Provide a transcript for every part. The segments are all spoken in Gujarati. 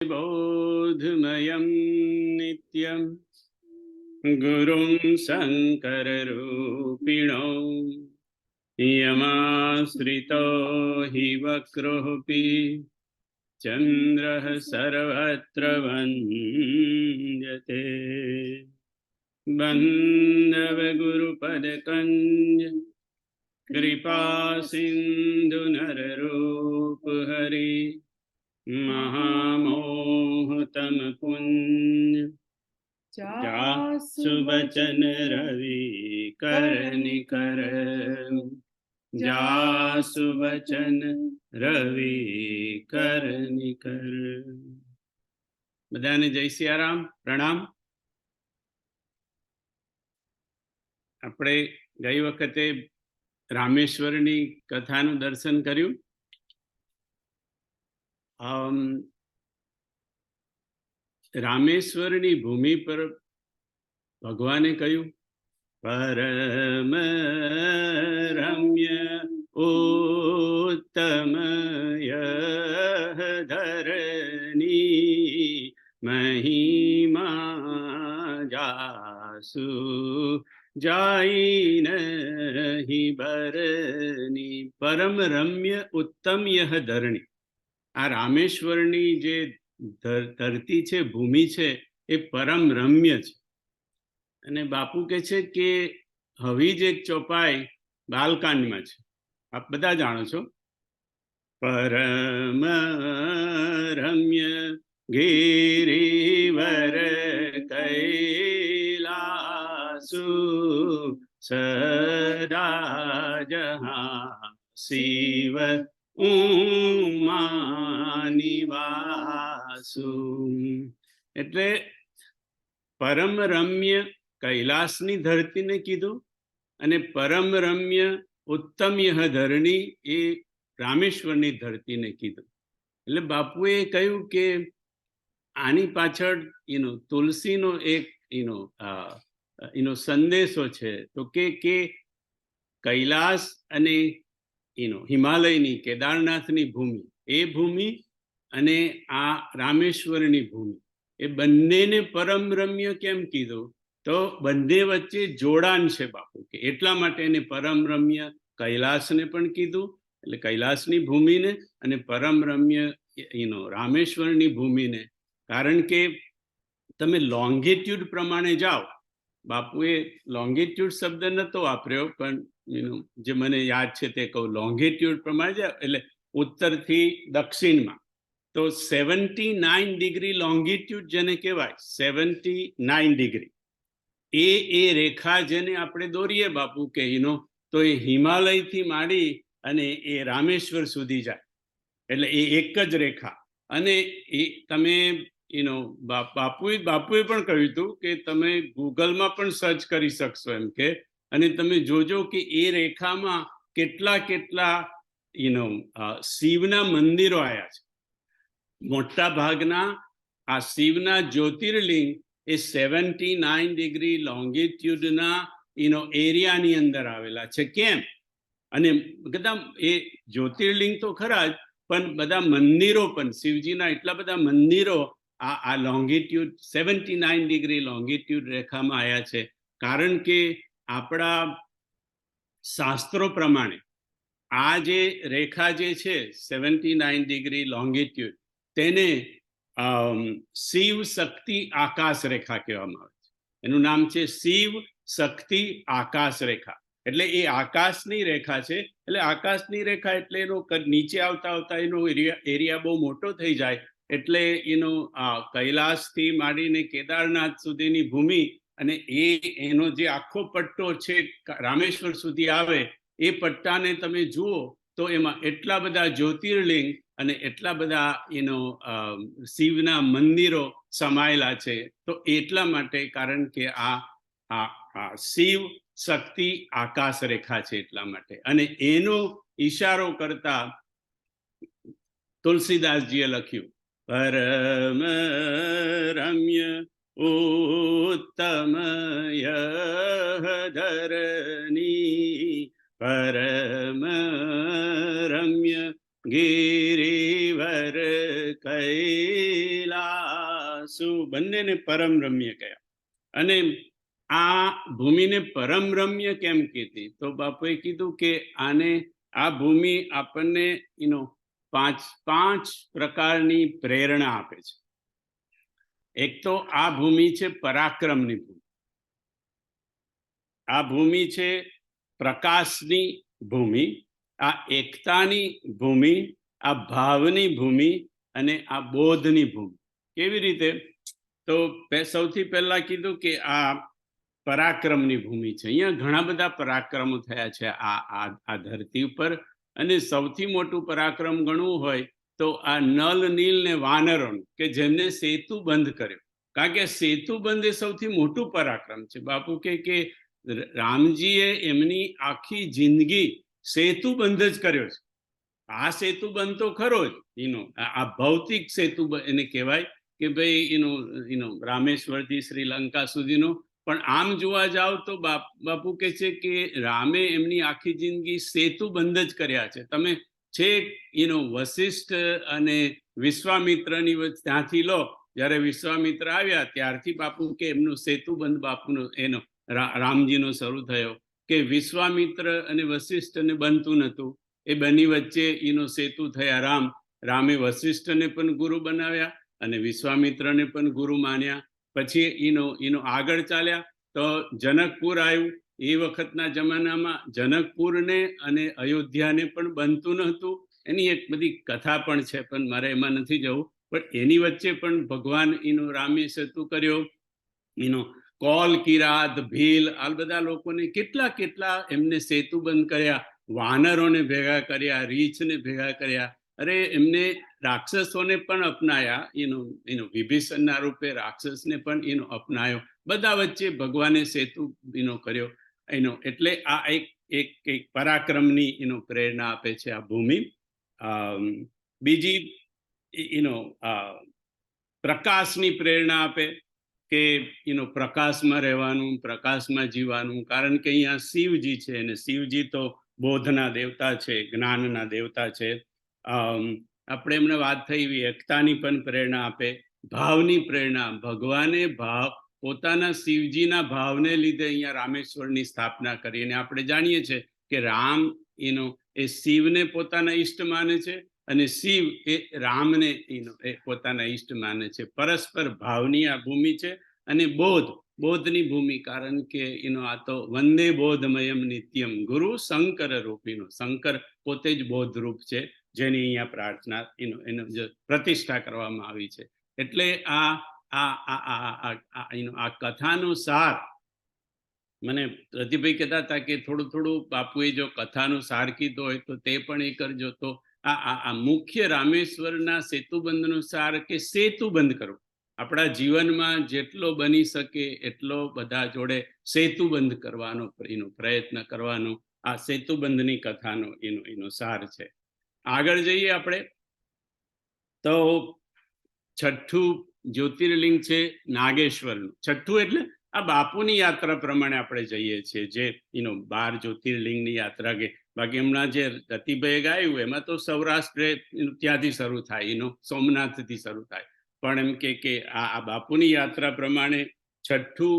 बोधमयं नित्यं गुरुं शङ्कररूपिणो यमाश्रितो हि वक्रोऽपि चन्द्रः सर्वत्र वन्द्यते। बन्धवगुरुपदकञ्ज कृपा सिन्धु नररूप हरि महामोहतम कुंज जासु बचन रवि कर निकर जासु बचन रवि कर निकर। બધાને જય સિયારામ, પ્રણામ. આપણે ગઈ વખતે રામેશ્વરની કથાનું દર્શન કર્યું. રામેશ્વરની ભૂમિ પર ભગવાને કહ્યું, પરમ રમ્ય ઉત્તમય ધરની મહિમા જાસુ જાય નહીં બરની. પરમ રમ્ય ઉત્તમ યહ ધરણી. આ રામેશ્વરની જે ધરતી છે, ભૂમિ છે, એ પરમ રમ્ય છે. અને બાપુ કહે છે કે હવી જ એક ચોપાઈ બાલકાંડમાં છે, આપ બધા જાણો છો. પરમ રમ્ય ગિરિવર કૈલાસુ સદા જહા શિવ ઉમાનિવાસુ. એટલે પરમ રમ્ય કૈલાસની ધરતીને કીધું, અને પરમ રમ્ય ઉત્તમય ધરણી એ રામેશ્વરની ધરતીને કીધું. એટલે બાપુએ કહ્યું કે આની પાછળ તુલસીનો એક સંદેશો છે. તો કે કૈલાસ અને હિમાલયની કેદારનાથની ભૂમિ, એ ભૂમિ અને આ રામેશ્વરની ભૂમિ, એ બંનેને પરમ રમ્ય કેમ કીધું? તો બંને વચ્ચે જોડાણ છે બાપુ કે એટલા માટે એને પરમ રમ્ય કૈલાસને પણ કીધું, એટલે કૈલાસની ભૂમિને, અને પરમ રમ્ય રામેશ્વરની ભૂમિને. કારણ કે તમે લોંગિટ્યુડ પ્રમાણે જાઓ. બાપુએ લોંગિટ્યુડ શબ્દ નહોતો વાપર્યો, પણ જે મને યાદ છે તે કહું. લોંગિટ્યુડ પ્રમાણે જાઓ એટલે ઉત્તરથી દક્ષિણમાં, તો 79 ડિગ્રી લોંગિટ્યુડ જેને કહેવાય, 79 ડિગ્રી, એ રેખા જેને આપણે દોરીએ બાપુ કે તો એ હિમાલયથી માંડી અને એ રામેશ્વર સુધી જાય. એટલે એ એક જ રેખા. અને એ તમે બાપુએ પણ કહ્યું હતું કે તમે ગૂગલમાં પણ સર્ચ કરી શકશો એમ કે, અને તમે જોજો કે એ રેખામાં કેટલા શિવના મંદિરો આવ્યા છે. મોટા ભાગના આ શિવના જ્યોતિર્લિંગ એ 79 ડિગ્રી લોંગિટ્યુડના એરિયાની અંદર આવેલા છે. કેમ? અને બધા એ જ્યોતિર્લિંગ તો ખરા જ, પણ બધા મંદિરો પણ, શિવજીના એટલા બધા મંદિરો આ લોંગિટ્યુડ 79 ડિગ્રી લોંગિટ્યુડ રેખામાં આવ્યા છે. કારણ કે આપણા શાસ્ત્રો પ્રમાણે આ જે રેખા જે છે 79 ડિગ્રી લોંગિટ્યુડ, તેને શિવ શક્તિ આકાશ રેખા કહેવામાં આવે છે. એનું નામ છે શિવ શક્તિ આકાશ રેખા. એટલે એ આકાશની રેખા છે. એટલે આકાશની રેખા એટલે એનો નીચે આવતા એનો એરિયા બહુ મોટો થઈ જાય. એટલે કૈલાસથી માંડીને કેદારનાથ સુધીની ભૂમિ, અને એનો જે આખો પટ્ટો છે રામેશ્વર સુધી આવે, એ પટ્ટાને તમે જુઓ તો એમાં એટલા બધા જ્યોતિર્લિંગ અને એટલા બધા શિવના મંદિરો સમાયેલા છે. તો એટલા માટે, કારણ કે આ શિવ શક્તિ આકાશ રેખા છે એટલા માટે. અને એનો ઈશારો કરતા તુલસીદાસજીએ લખ્યું, પરમ રમ્ય ઉત્તમય ધરની પરમ રમ્ય ગિરિવર કૈલાસુ શું બંનેને પરમ રમ્ય કહ્યા. અને આ ભૂમિને પરમ રમ્ય કેમ કીધી? તો બાપુએ કીધું કે આને આ ભૂમિ આપણને પાંચ પ્રકારની પ્રેરણા આપે છે. એક તો આ ભૂમિ છે પરાક્રમની ભૂમિ, આ ભૂમિ છે પ્રકાશની ભૂમિ, આ એકતાની ભૂમિ, આ ભાવની ભૂમિ અને આ બોધની ભૂમિ. કેવી રીતે? તો સૌથી પહેલા કીધું કે આ પરાક્રમની ભૂમિ છે. અહીંયા ઘણા બધા પરાક્રમો થયા છે આ ધરતી ઉપર, અને સૌથી મોટું પરાક્રમ ગણવું હોય તો આ નલ નીલ ને વાનરોનું, કે જેમને સેતુ બંધ કર્યો. કારણ કે સેતુ બંધ એ સૌથી મોટું પરાક્રમ છે. બાપુ કે રામજીએ એમની આખી જિંદગી સેતુ બંધ જ કર્યો છે. આ સેતુ બંધ તો ખરો જ, આ ભૌતિક સેતુ એને કહેવાય કે ભાઈ રામેશ્વરથી શ્રીલંકા સુધીનો. પણ આમ જોવા જાવ તો બાપુ કહે છે કે રામે એમની આખી જિંદગી સેતુ બંધ જ કર્યા છે. તમે છેક વશિષ્ઠ અને વિશ્વામિત્રની ત્યાંથી લો, જ્યારે વિશ્વામિત્ર આવ્યા ત્યારથી બાપુ કે એમનું સેતુ બંધ બાપુનો રામજીનો શરૂ થયો. કે વિશ્વામિત્ર અને વશિષ્ઠને બનતું નહોતું, એ બંને વચ્ચે સેતુ થયા. રામે વશિષ્ઠને પણ ગુરુ બનાવ્યા અને વિશ્વામિત્રને પણ ગુરુ માન્યા. પછી આગળ ચાલ્યા તો જનકપુર આવ્યું. એ વખતના જમાનામાં જનકપુરને અને અયોધ્યાને પણ બનતું નહોતું. એની એક બધી કથા પણ છે, પણ મારે એમાં નથી જવું. પણ એની વચ્ચે પણ ભગવાન રામે સેતુ કર્યો. કોલ, કિરાત, ભીલ, આ બધા લોકોને કેટલા એમને સેતુ બંધ કર્યા. વાનરોને ભેગા કર્યા, રીછને ભેગા કર્યા. અરે એમને રાક્ષસોને પણ અપનાયા. વિભીષણના રૂપે રાક્ષસને પણ અપનાયો. બધા વચ્ચે ભગવાને સેતુ કર્યો. એટલે આ એક પરાક્રમની પ્રેરણા આપે છે આ ભૂમિ. બીજી પ્રકાશની પ્રેરણા આપે કે પ્રકાશમાં રહેવાનું, પ્રકાશમાં જીવવાનું. કારણ કે અહીંયા શિવજી છે, અને શિવજી તો બોધના દેવતા છે, જ્ઞાનના દેવતા છે. આપણે એમને વાત થઈ એકતાની પણ પ્રેરણા આપે, ભાવની પ્રેરણા. ભગવાને પોતાના શિવજીના ભાવને લીધે અહીંયા રામેશ્વરની સ્થાપના કરી. અને આપણે જાણીએ છીએ કે રામ એ શિવને પોતાના ઈષ્ટ માને છે, અને શિવ એ રામને એ પોતાના ઈષ્ટ માને છે. પરસ્પર ભાવની આ ભૂમિ છે. અને બોધની ભૂમિ, કારણ કે આ તો વંદે બોધમયમ નિત્યમ ગુરુ શંકર રૂપીનો. શંકર પોતે જ બોધરૂપ છે, જેની અહીંયા પ્રાર્થના પ્રતિષ્ઠા કરવામાં આવી છે. એટલે આ કથાનો સાર, મને રતિભાઈ કહેતા હતા કે થોડું બાપુએ જો કથાનો સાર કીધો હોય તો તે પણ એ કરજો. તો આ મુખ્ય રામેશ્વરના સેતુબંધનો સાર કે સેતુ બંધ કરવો. આપણા જીવનમાં જેટલો બની શકે એટલો બધા જોડે સેતુ બંધ કરવાનો પ્રયત્ન કરવાનો આ સેતુબંધની કથાનો એનો સાર છે. આગળ જઈએ આપણે તો છઠ્ઠું જ્યોતિર્લિંગ છે નાગેશ્વરનું. છઠ્ઠું એટલે આ બાપુની યાત્રા પ્રમાણે આપણે જઈએ છીએ, જે 12 જ્યોતિર્લિંગની યાત્રા. કે બાકી હમણાં જે રતિભાઈએ ગાયું એમાં તો સૌરાષ્ટ્ર ત્યાંથી શરૂ થાય, સોમનાથથી શરૂ થાય. પણ એમ કે આ બાપુની યાત્રા પ્રમાણે છઠ્ઠું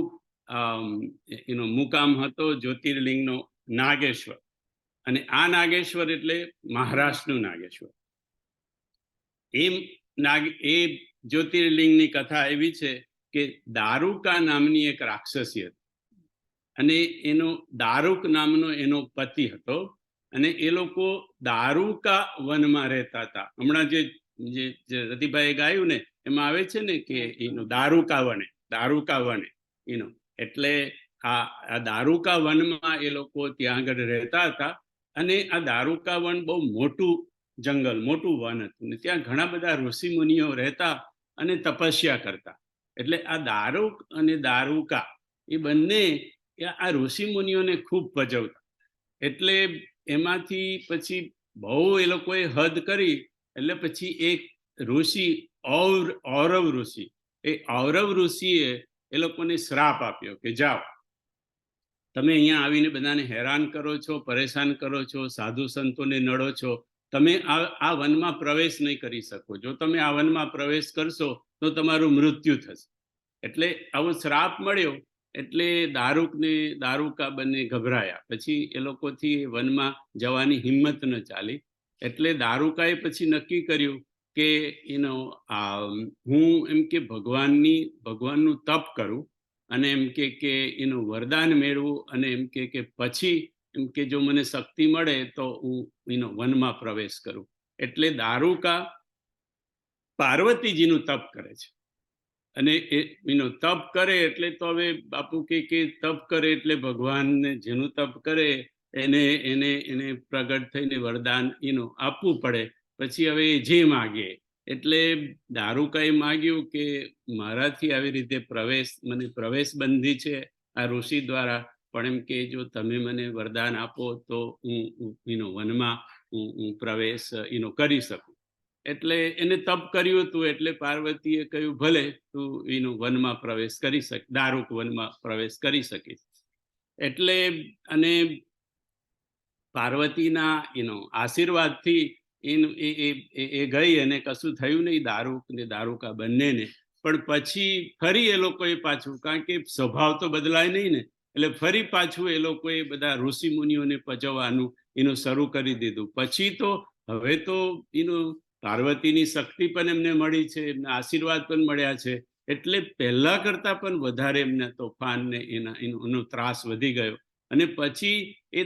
મુકામ હતો જ્યોતિર્લિંગનો નાગેશ્વર. અને આ નાગેશ્વર એટલે મહારાષ્ટ્રનું નાગેશ્વર. એ જ્યોતિર્લિંગની કથા એવી છે કે દારૂકા નામની એક રાક્ષસી હતી, અને દારૂક નામનો એનો પતિ હતો, અને એ લોકો દારૂકા વનમાં રહેતા હતા. હમણાં જે રતિભાઈએ ગાયું ને એમાં આવે છે ને કે દારૂકા વને એટલે આ દારૂકા વનમાં એ લોકો ત્યાં આગળ રહેતા હતા. અને આ દારૂકા વન બહુ મોટું જંગલ, મોટું વન હતું, ને ત્યાં ઘણા બધા ઋષિ મુનિઓ રહેતા અને તપસ્યા કરતા. એટલે આ દારૂક અને દારૂકા એ બંને આ ઋષિ મુનિઓને ખૂબ ભજવતા. એટલે એમાંથી પછી બહુ એ લોકોએ હદ કરી. એટલે પછી એક ઋષિ ઔરવ ઋષિ, એ ઔરવ ઋષિએ એ લોકોને શ્રાપ આપ્યો કે જાઓ, તમે અહીંયા આવીને બધાને હેરાન કરો છો, પરેશાન કરો છો, સાધુ સંતોને નડો છો, તમે આ વનમાં પ્રવેશ નહીં કરી શકો. જો તમે આ વનમાં પ્રવેશ કરશો તો તમારું મૃત્યુ થશે. એટલે આવો શ્રાપ મળ્યો એટલે દારૂક ને દારૂકા બંને ગભરાયા. પછી એ લોકોથી વનમાં જવાની હિંમત ન ચાલી. એટલે દારૂકાએ પછી નક્કી કર્યું કે હું એમ કે ભગવાનનું તપ કરું અને એમ કે એનું વરદાન મેળવું અને એમ કે પછી એમ કે જો મને શક્તિ મળે તો હું વનમાં પ્રવેશ કરું. એટલે દારૂકા પાર્વતીજીનું તપ કરે છે. અને તપ કરે એટલે તો હવે બાપુ કે તપ કરે એટલે ભગવાનને જેનું તપ કરે એને પ્રગટ થઈને વરદાન આપવું પડે. પછી હવે જે માગે એટલે દારૂકાએ માગ્યું કે મારાથી આવી રીતે મને પ્રવેશ બંધી છે આ ઋષિ દ્વારા, પણ એમ કે જો તમે મને વરદાન આપો તો હું વનમાં હું પ્રવેશ કરી શકું. એટલે એને તપ કર્યું હતું. એટલે પાર્વતીએ કહ્યું ભલે તું વનમાં પ્રવેશ કરી શકે, દારૂક વનમાં પ્રવેશ કરી શકીશ. એટલે અને પાર્વતીના આશીર્વાદથી એ ગઈ અને કશું થયું નહીં દારૂક ને દારૂકા બંનેને. પણ પછી ફરી એ લોકોએ પાછું, કારણ કે સ્વભાવ તો બદલાય નહીં ને, એટલે ફરી પાછું એ લોકોએ બધા ઋષિ મુનિઓને પજવવાનું શરૂ કરી દીધું. પછી તો હવે તો પાર્વતીની શક્તિ પણ એમને મળી છે, એમના આશીર્વાદ પણ મળ્યા છે. એટલે પહેલા કરતા પણ વધારે એમને તોફાન ને એનો ત્રાસ વધી ગયો. અને પછી એ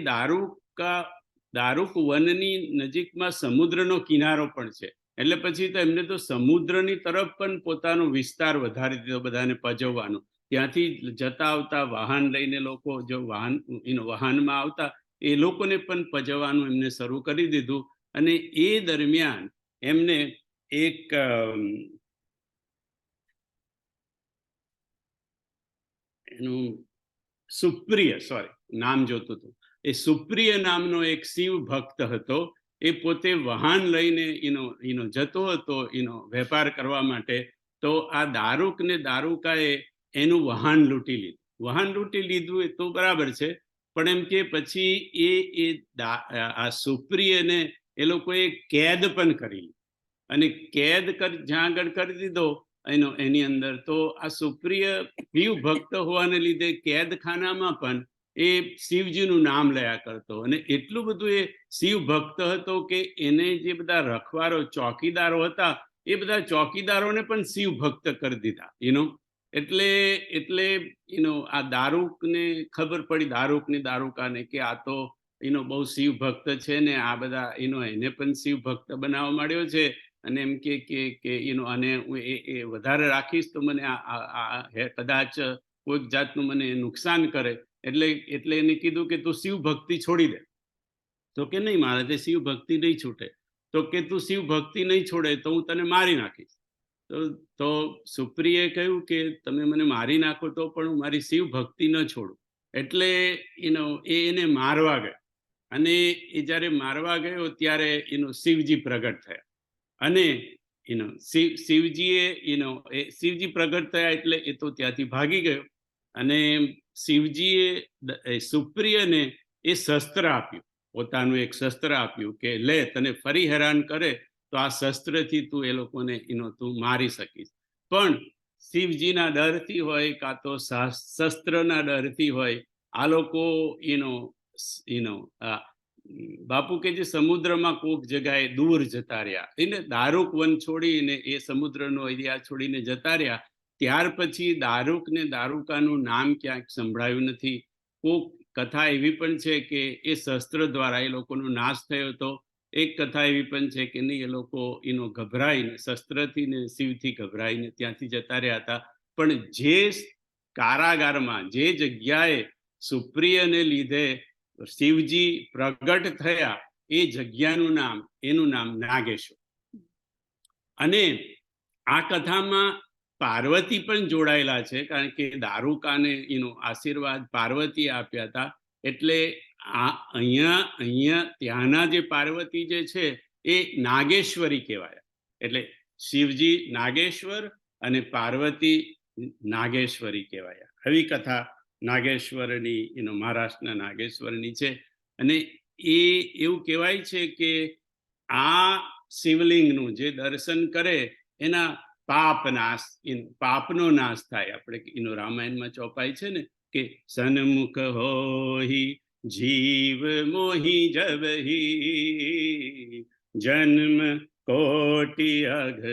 દારૂક વનની નજીકમાં સમુદ્રનો કિનારો પણ છે. એટલે પછી તો એમને તો સમુદ્રની તરફ પણ પોતાનો વિસ્તાર વધારી દીધો, બધાને પજવવાનો. ત્યાંથી જતા આવતા વાહન લઈને લોકો જો વાહનમાં આવતા એ લોકોને પણ પજવવાનું એમને શરૂ કરી દીધું. અને એ દરમિયાન એમને એક સુપ્રિય નામ જોતું હતું. એ સુપ્રિય નામનો એક શિવ ભક્ત હતો. એ પોતે વાહન લઈને જતો હતો વેપાર કરવા માટે. તો આ દારૂક ને દારૂકાએ એનું વાહન લૂંટી લીધું. એ તો બરાબર છે, પણ એમ કે પછી આ સુપ્રિયને એ લોકોએ કેદ પણ કરી અને કેદ જ્યાં આગળ કરી દીધો એની અંદર. તો આ સુપ્રિય શિવ ભક્ત હોવાને લીધે કેદખાનામાં પણ એ શિવજીનું નામ લયા કરતો. અને એટલું બધું એ શિવ ભક્ત હતો કે એને જે બધા રખવારો ચોકીદારો હતા એ બધા ચોકીદારોને પણ શિવ ભક્ત કરી દીધા. એટલે આ દારૂકને ખબર પડી, દારૂકને દારૂકાને, કે આ તો બહુ શિવ ભક્ત છે ને આ બધા એને પણ શિવ ભક્ત બનાવવા માંડ્યો છે. અને એમ કે અને એ વધારે રાખીશ તો મને કદાચ કોઈક જાતનું મને નુકસાન કરે. એટલે એને કીધું કે તું શિવ ભક્તિ છોડી દે. તો કે નહીં, મારાથી શિવ ભક્તિ નહીં છૂટે. તો કે તું શિવ ભક્તિ નહીં છોડે તો હું તને મારી નાખીશ. તો સુપ્રિયે કહ્યું કે તમે મને મારી નાખો તો પણ હું મારી શિવ ભક્તિ ન છોડું. એટલે એને મારવા ગયો. અને એ જ્યારે મારવા ગયો ત્યારે શિવજી પ્રગટ થયા. અને શિવજી પ્રગટ થયા એટલે એ તો ત્યાંથી ભાગી ગયો. અને શિવજીએ સુપ્રિયને એ શસ્ત્ર આપ્યું, પોતાનું એક શસ્ત્ર આપ્યું કે લે, તને ફરી હેરાન કરે તો આ શસ્ત્રથી તું એ લોકોને તું મારી શકીશ. પણ શિવજીના ડરથી હોય કાં તો શસ્ત્રના ડરથી હોય આ લોકો બાપુ કે જે સમુદ્રમાં કોક જગ્યાએ દૂર જતા રહ્યા, એને દારૂક વન છોડીને એ સમુદ્રનો એરિયા છોડીને જતા રહ્યા. ત્યાર પછી દારૂક ને દારૂકાનું નામ ક્યાંક સંભળાયું નથી. કોક કથા એવી પણ છે કે એ શસ્ત્ર દ્વારા એ લોકોનો નાશ થયો હતો. એક કથા એવી પણ છે કે નહીં, એ લોકો ગભરાઈને શસ્ત્રથી ને શિવથી ગભરાઈને ત્યાંથી જતા રહ્યા હતા. પણ જે કારાગારમાં, જે જગ્યાએ સુપ્રિયને લીધે શિવજી પ્રગટ થયા એ જગ્યાનું એનું નામ નાગેશ્વર. અને આ કથામાં પાર્વતી પણ જોડાયેલા છે, કારણ કે દારૂકાને આશીર્વાદ પાર્વતી આપ્યા હતા. એટલે અહીંયા ત્યાંના જે પાર્વતી જે છે એ નાગેશ્વરી કહેવાય. એટલે શિવજી નાગેશ્વર અને પાર્વતી નાગેશ્વરી કહેવાય. આવી કથા નાગેશ્વરની મહારાષ્ટ્રના નાગેશ્વરની છે. અને એ એવું કહેવાય છે કે આ શિવલિંગનું જે દર્શન કરે એના પાપનો નાશ થાય. આપણે રામાયણમાં ચોપાઈ છે ને કે સન્મુખ હોહી જીવ મોહી જબહી જન્મ કોટિ અઘ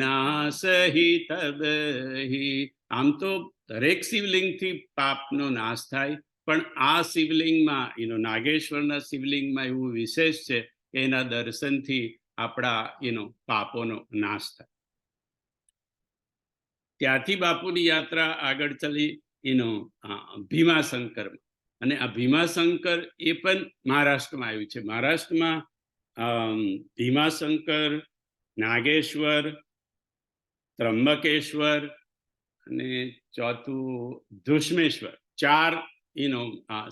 નાસહી તબહી. આમ તો દરેક શિવલિંગથી પાપનો નાશ થાય, પણ આ શિવલિંગમાં નાગેશ્વરના શિવલિંગમાં એવું વિશેષ છે કે એના દર્શનથી આપણા પાપોનો નાશ થાય. ત્યાંથી બાપુની યાત્રા આગળ ચલી ભીમાશંકર, અને આ ભીમાશંકર એ પણ મહારાષ્ટ્રમાં આવ્યું છે. મહારાષ્ટ્રમાં ભીમાશંકર, નાગેશ્વર, ત્રંબકેશ્વર અને ચોથું ધુષ્મેશ્વર, 4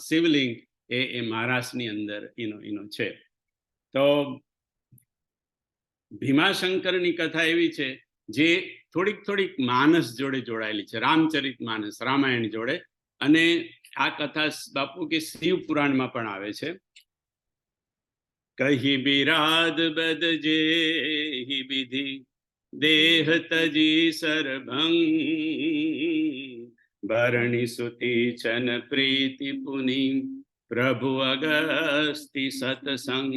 શિવલિંગ એ મહારાષ્ટ્રની અંદર છે. તો ભીમાશંકરની કથા એવી છે જે થોડીક માનસ જોડે જોડાયેલી છે, રામચરિત માનસ, રામાયણ જોડે. અને આ કથા બાપુ કે શિવ પુરાણમાં પણ આવે છે. કહી બિરાદ બદ જે વિધિ દેહ તજી સરભંગ ભરણી સુતી ચન પ્રીતિ પુની પ્રભુ અગસ્તી સતસંગ.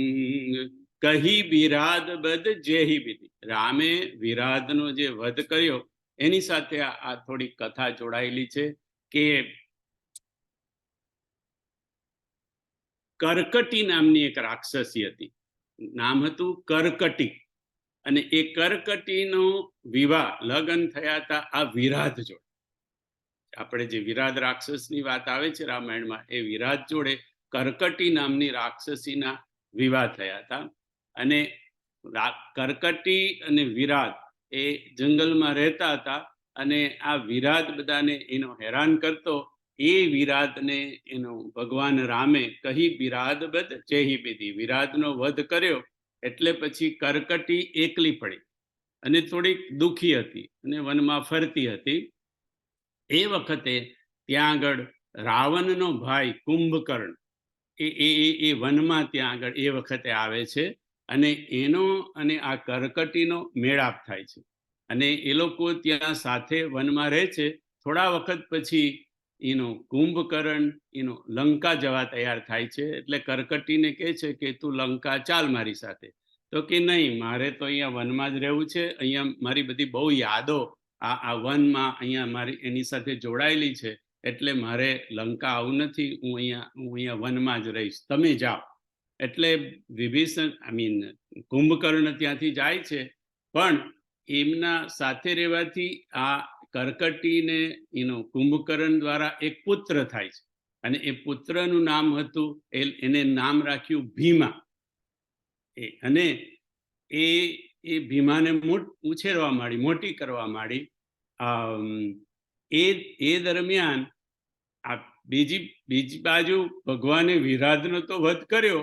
કહી બિરાદ બદ જેહી વિધિ, રામે વિરાધનો જે વધ કર્યો એની સાથે આ થોડી કથા જોડાયેલી છે કે કર્કટી નામની એક રાક્ષસી હતી, નામ હતું કર્કટી. અને એ કર્કટીનો વિવાહ, લગ્ન થયા હતા આ વિરાધ જોડે. આપણે જે વિરાધ રાક્ષસની વાત આવે છે રામાયણમાં, એ વિરાધ જોડે કર્કટી નામની રાક્ષસીના વિવાહ થયા હતા. અને કર્કટી અને વિરાધ એ જંગલમાં રહેતા હતા, અને આ વિરાધ બધાને હેરાન કરતો. એ વિરાધને ભગવાન રામે કહી બિરાદ બદ જેહી વિધિ, વિરાધનો વધ કર્યો. એટલે પછી કર્કટી એકલી પડી અને થોડીક દુખી હતી અને વનમાં ફરતી હતી. એ વખતે ત્યાં આગળ રાવણનો ભાઈ કુંભકર્ણ એ વનમાં ત્યાં આગળ એ વખતે આવે છે, અને એનો અને આ કર્કટીનો મેળાપ થાય છે. અને એ લોકો ત્યાં સાથે વનમાં રહે છે. થોડા વખત પછી કુંભકર્ણ લંકા જવા તૈયાર થાય છે. એટલે કર્કટીને કહે છે કે તું લંકા ચાલ મારી સાથે. તો કે નહીં, મારે તો અહીંયા વનમાં જ રહેવું છે. અહીંયા મારી બધી બહુ યાદો આ વનમાં અહીંયા એની સાથે જોડાયેલી છે, એટલે મારે લંકા આવું નથી. હું અહીંયા વનમાં જ રહીશ, તમે જાઓ. એટલે કુંભકર્ણ ત્યાંથી જાય છે. પણ એમના સાથે રહેવાથી આ કર્કટીને કુંભકર્ણ દ્વારા એક પુત્ર થાય છે, અને એ પુત્રનું નામ હતું, એને નામ રાખ્યું ભીમા. અને એ ભીમાને ઉછેરવા માંડી, મોટી કરવા માંડી. એ દરમિયાન આ બીજી બાજુ ભગવાને વિરાધનો તો વધ કર્યો,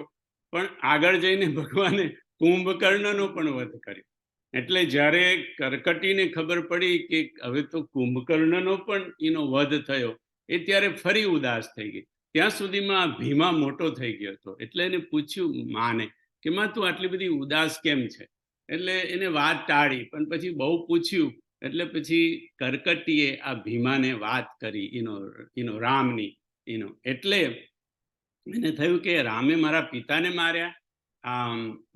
પણ આગળ જઈને ભગવાને કુંભકર્ણનો પણ વધ કર્યો. એટલે જ્યારે કર્કટીને ખબર પડી કે હવે તો કુંભકર્ણનો પણ વધ થયો, એ ત્યારે ફરી ઉદાસ થઈ ગઈ. ત્યાં સુધીમાં ભીમા મોટો થઈ ગયો હતો. એટલે એને પૂછ્યું માને કે માં તું આટલી બધી ઉદાસ કેમ છે? એટલે એને વાત ટાળી, પણ પછી બહુ પૂછ્યું. એટલે પછી કર્કટીએ આ ભીમાને વાત કરી રામની. એટલે એને થયું કે રામે મારા પિતાને માર્યા,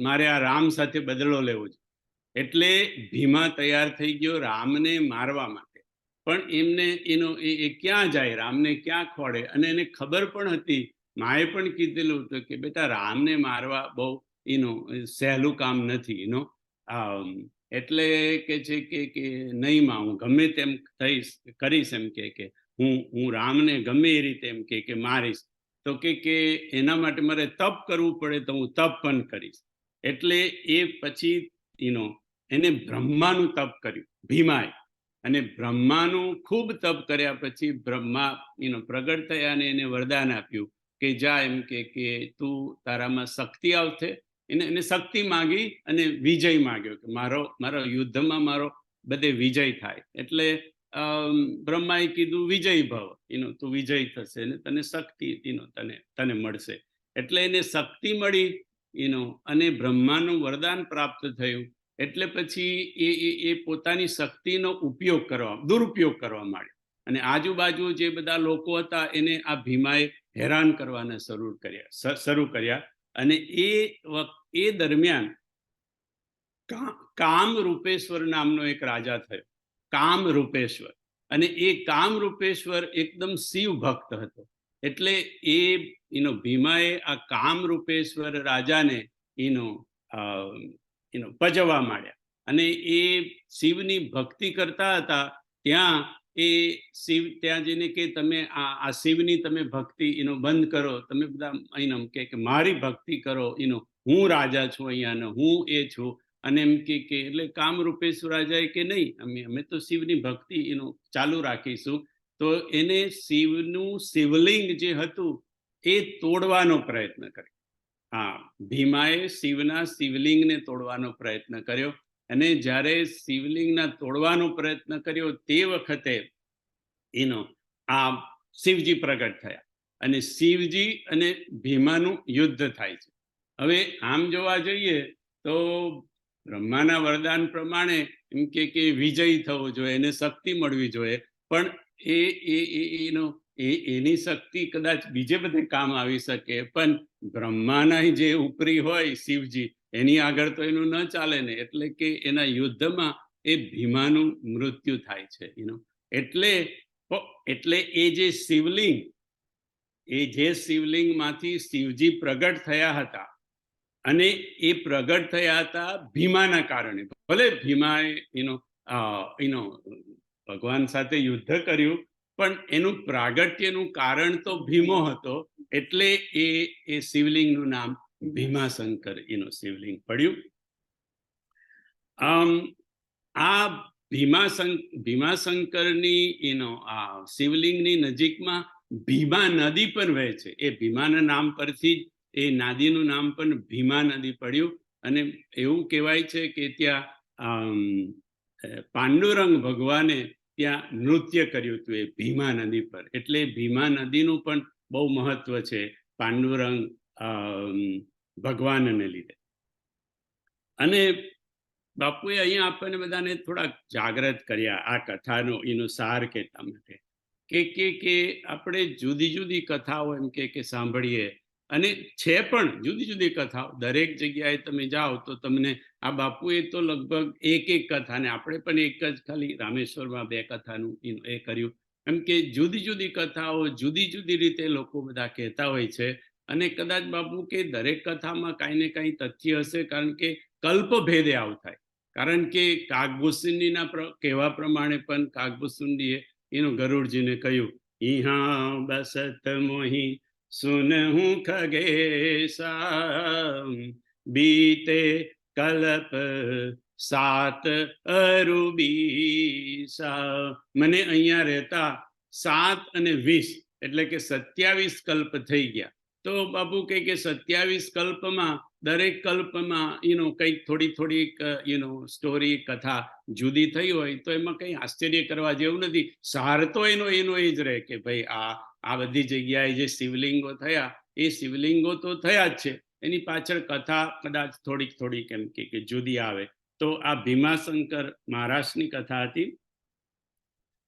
મારે આ રામ સાથે બદલો લેવો છે. એટલે ભીમા તૈયાર થઈ ગયો રામને મારવા માટે. પણ એ ક્યાં જાય, રામને ક્યાં ખોડે? અને એને ખબર પણ હતી, માએ પણ કીધેલું હતું કે બેટા રામને મારવા બહુ સહેલું કામ નથી. એટલે કે છે કે નહીં માં, હું ગમે તેમ કરીશ, એમ કે હું રામને ગમે એ રીતે એમ કે મારીશ. તો કે એના માટે મારે તપ કરવું પડે તો હું તપ પણ કરીશ. એટલે એ પછી એને બ્રહ્માનું તપ કર્યું ભીમાએ. અને બ્રહ્માનું ખૂબ તપ કર્યા પછી બ્રહ્મા પ્રગટ થયા અને એને વરદાન આપ્યું કે જા, એમ કે તું તારામાં શક્તિ આવશે. એને શક્તિ માંગી અને વિજય માંગ્યો કે મારો યુદ્ધમાં મારો બધે વિજય થાય. એટલે બ્રહ્માએ કીધું વિજય ભવ, તું વિજય થશે ને તને શક્તિ તને મળશે. એટલે એને શક્તિ મળી, અને બ્રહ્માનું વરદાન પ્રાપ્ત થયું. એટલે પછી એ પોતાની શક્તિનો દુરુપયોગ કરવા માંડ્યો. અને આજુબાજુ જે બધા લોકો હતા એને આ ભીમાએ હેરાન કરવાના શરૂ કર્યા. અને એ દરમિયાન કામરૂપેશ્વર નામનો એક રાજા થયો, કામરૂપેશ્વર. અને એ કામરૂપેશ્વર એકદમ શિવ ભક્ત હતો. એટલે ભીમાએ આ કામરૂપેશ્વર રાજાને પજવવા માંડ્યા. અને એ શિવની ભક્તિ કરતા હતા. ત્યાં જઈને કે તમે આ શિવની તમે ભક્તિ બંધ કરો, તમે બધા કે મારી ભક્તિ કરો, હું રાજા છું અહીંયાનો, હું એ છું. અને એમ કે એટલે કામરૂપેશ્વર રાજાએ કે નહીં, અમે તો શિવની ભક્તિ ચાલુ રાખીશું. તો એને શિવનું શિવલિંગ જે હતું એ તોડવાનો પ્રયત્ન કર્યો. ભીમાએ શિવના શિવલિંગને તોડવાનો પ્રયત્ન કર્યો. અને જ્યારે શિવલિંગના તોડવાનો પ્રયત્ન કર્યો તે વખતે આ શિવજી પ્રગટ થયા અને શિવજી અને ભીમાનું યુદ્ધ થાય છે. હવે આમ જોવા જઈએ તો બ્રહ્માના વરદાન પ્રમાણે એમ કે વિજયી થવો જોઈએ, એને શક્તિ મળવી જોઈએ. પણ એની શક્તિ કદાચ બીજે બધે કામ આવી શકે, પણ બ્રહ્માના જે ઉપરી હોય શિવજી, એની આગળ તો એનું ન ચાલે ને. એટલે કે એના યુદ્ધમાં એ ભીમાનું મૃત્યુ થાય છે. એટલે એ જે શિવલિંગમાંથી શિવજી પ્રગટ થયા હતા, અને એ પ્રગટ થયા હતા ભીમાના કારણે. ભલે ભીમાએ ભગવાન સાથે યુદ્ધ કર્યું, પણ એનું પ્રાગટ્યનું કારણ તો ભીમો હતો. એટલે એ શિવલિંગનું નામ ભીમાશંકર શિવલિંગ પડ્યું. આ ભીમાશંકરની આ શિવલિંગની નજીકમાં ભીમા નદી પણ વહે છે. એ ભીમાના નામ પરથી એ નદીનું નામ પણ ભીમા નદી પડ્યું. અને એવું કહેવાય છે કે ત્યાં પાંડુરંગ ભગવાને ત્યાં નૃત્ય કર્યું હતું એ ભીમા નદી પર. એટલે ભીમા નદીનું પણ બહુ મહત્વ છે પાંડુરંગ ભગવાનને લીધે. અને બાપુએ અહીંયા આપણને બધાને થોડાક જાગૃત કર્યા આ કથાનો સાર કહેતા માટે. કે આપણે જુદી જુદી કથાઓ એમ કે સાંભળીએ, અને છે પણ જુદી જુદી કથાઓ. દરેક જગ્યાએ તમે જાઓ તો તમને આ બાપુએ તો લગભગ એક કથાને, આપણે પણ એક જ ખાલી રામેશ્વરમાં 2 કથાનું એ કર્યું. એમ કે જુદી જુદી કથાઓ જુદી જુદી રીતે લોકો બધા કહેતા હોય છે. અને કદાચ બાપુ કે દરેક કથામાં કાંઈ ને કાંઈ તથ્ય હશે, કારણ કે કલ્પભેદે આવું થાય. કારણ કે કાગભૂષુંડીના કહેવા પ્રમાણે પણ કાગભૂષુંડીએ ગરુડજીને કહ્યું, ઈહા બસત મોહી સુનહું ખગેશા, બીતે કલ્પ 7 અરુબીસા. મને અહીંયા રહેતા 7 અને 20 એટલે કે 27 કલ્પ થઈ ગયા. તો બાપુ કે 27 કલ્પમાં દરેક કલ્પમાં કંઈક થોડીક સ્ટોરી કથા જુદી થઈ હોય તો એમાં કંઈ આશ્ચર્ય કરવા જેવું નથી. સાર તો એનો એ જ રહે કે ભાઈ આ બધી જગ્યાએ જે શિવલિંગો થયા એ શિવલિંગો તો થયા જ છે, એની પાછળ કથા કદાચ થોડીક એમ કે જુદી આવે. તો આ ભીમાશંકર મહારાજની કથા હતી.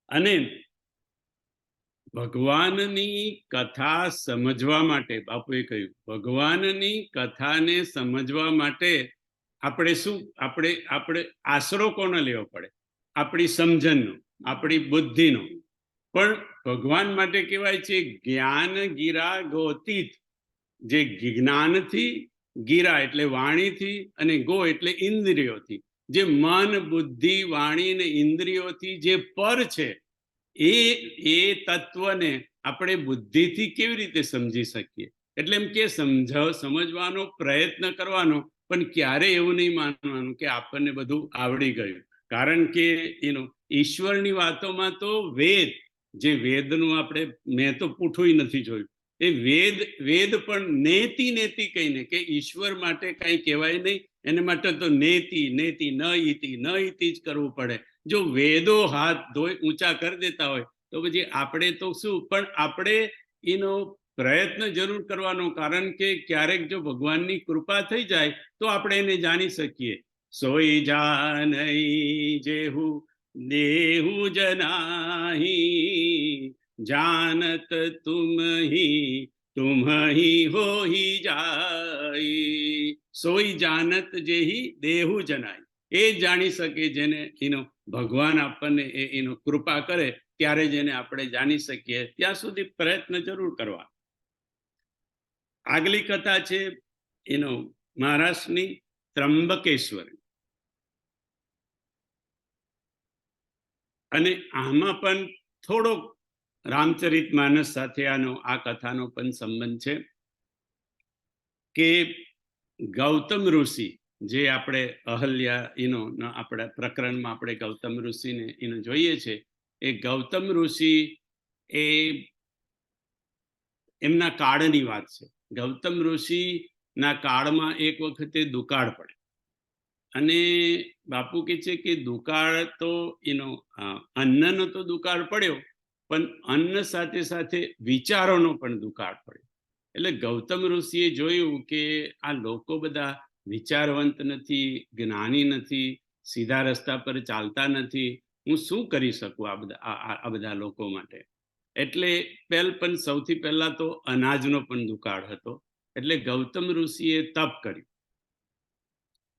અને ભગવાનની કથા સમજવા માટે બાપુએ કહ્યું, ભગવાનની કથાને સમજવા માટે આપણે આશરો કોનો લેવો પડે? આપણી સમજણનો, આપણી બુદ્ધિનો. પણ ભગવાન માટે કહેવાય છે જ્ઞાન ગિરા ગોતીત. જે જ્ઞાનથી, ગિરા એટલે વાણીથી, અને ગો એટલે ઇન્દ્રિયોથી, જે મન બુદ્ધિ વાણી ને ઇન્દ્રિયોથી જે પર છે એ તત્વને આપણે બુદ્ધિથી કેવી રીતે સમજી શકીએ? એટલે એમ કે સમજવાનો પ્રયત્ન કરવાનો, પણ ક્યારે એવું નહીં માનવાનું કે આપણને બધું આવડી ગયું. કારણ કે ઈશ્વરની વાતોમાં તો જે વેદનું મેં તો પૂઠું નથી જોયું. એ વેદ પણ નેતિ કહીને કે ઈશ્વર માટે કઈ કહેવાય નહીં, એને માટે તો નેતિ ન ઇતિ જ કરવું પડે. જો વેદો હાથ ધોઈ ઊંચા કરી દેતા હોય તો પછી આપણે તો શું? પણ આપણે પ્રયત્ન જરૂર કરવાનો, કારણ કે ક્યારેક જો ભગવાનની કૃપા થઈ જાય તો આપણે એને જાણી શકીએ. સોઈ જાનઈ જેહુ દેહુ જનાહી, જાનત તુમ ही हो ही जाई, સોઈ જાનત જેહી દેહુ જનાઈ. એ જાણી શકે જેને એનો ભગવાન આપણને એનો કૃપા કરે ત્યારે જેને આપણે જાણી શકીએ. ત્યાં સુધી પ્રયત્ન જરૂર કરવા. આગલી કથા છે એનો મહારાષ્ટ્રની ત્રંબકેશ્વર, અને આમાં પણ થોડોક રામચરિત માનસ સાથે આ કથાનો પણ સંબંધ છે કે ગૌતમ ઋષિ, જે આપણે અહલ્યા આપણા પ્રકરણમાં આપણે ગૌતમ ઋષિને જોઈએ છે, એ ગૌતમ ઋષિ એ એમના કાળની વાત છે. ગૌતમ ઋષિના કાળમાં એક વખતે દુકાળ પડે, અને બાપુ કહે છે કે દુકાળ તો અન્નનો તો દુકાળ પડ્યો, પણ અન્ન સાથે સાથે વિચારોનો પણ દુકાળ પડ્યો. એટલે ગૌતમ ઋષિએ જોયું કે આ લોકો બધા વિચારવંત નથી, જ્ઞાની નથી, સીધા રસ્તા પર ચાલતા નથી, હું શું કરી શકું આ બધા લોકો માટે. એટલે સૌથી પહેલા તો અનાજનો પણ દુકાળ હતો. એટલે ગૌતમ ઋષિએ તપ કર્યું,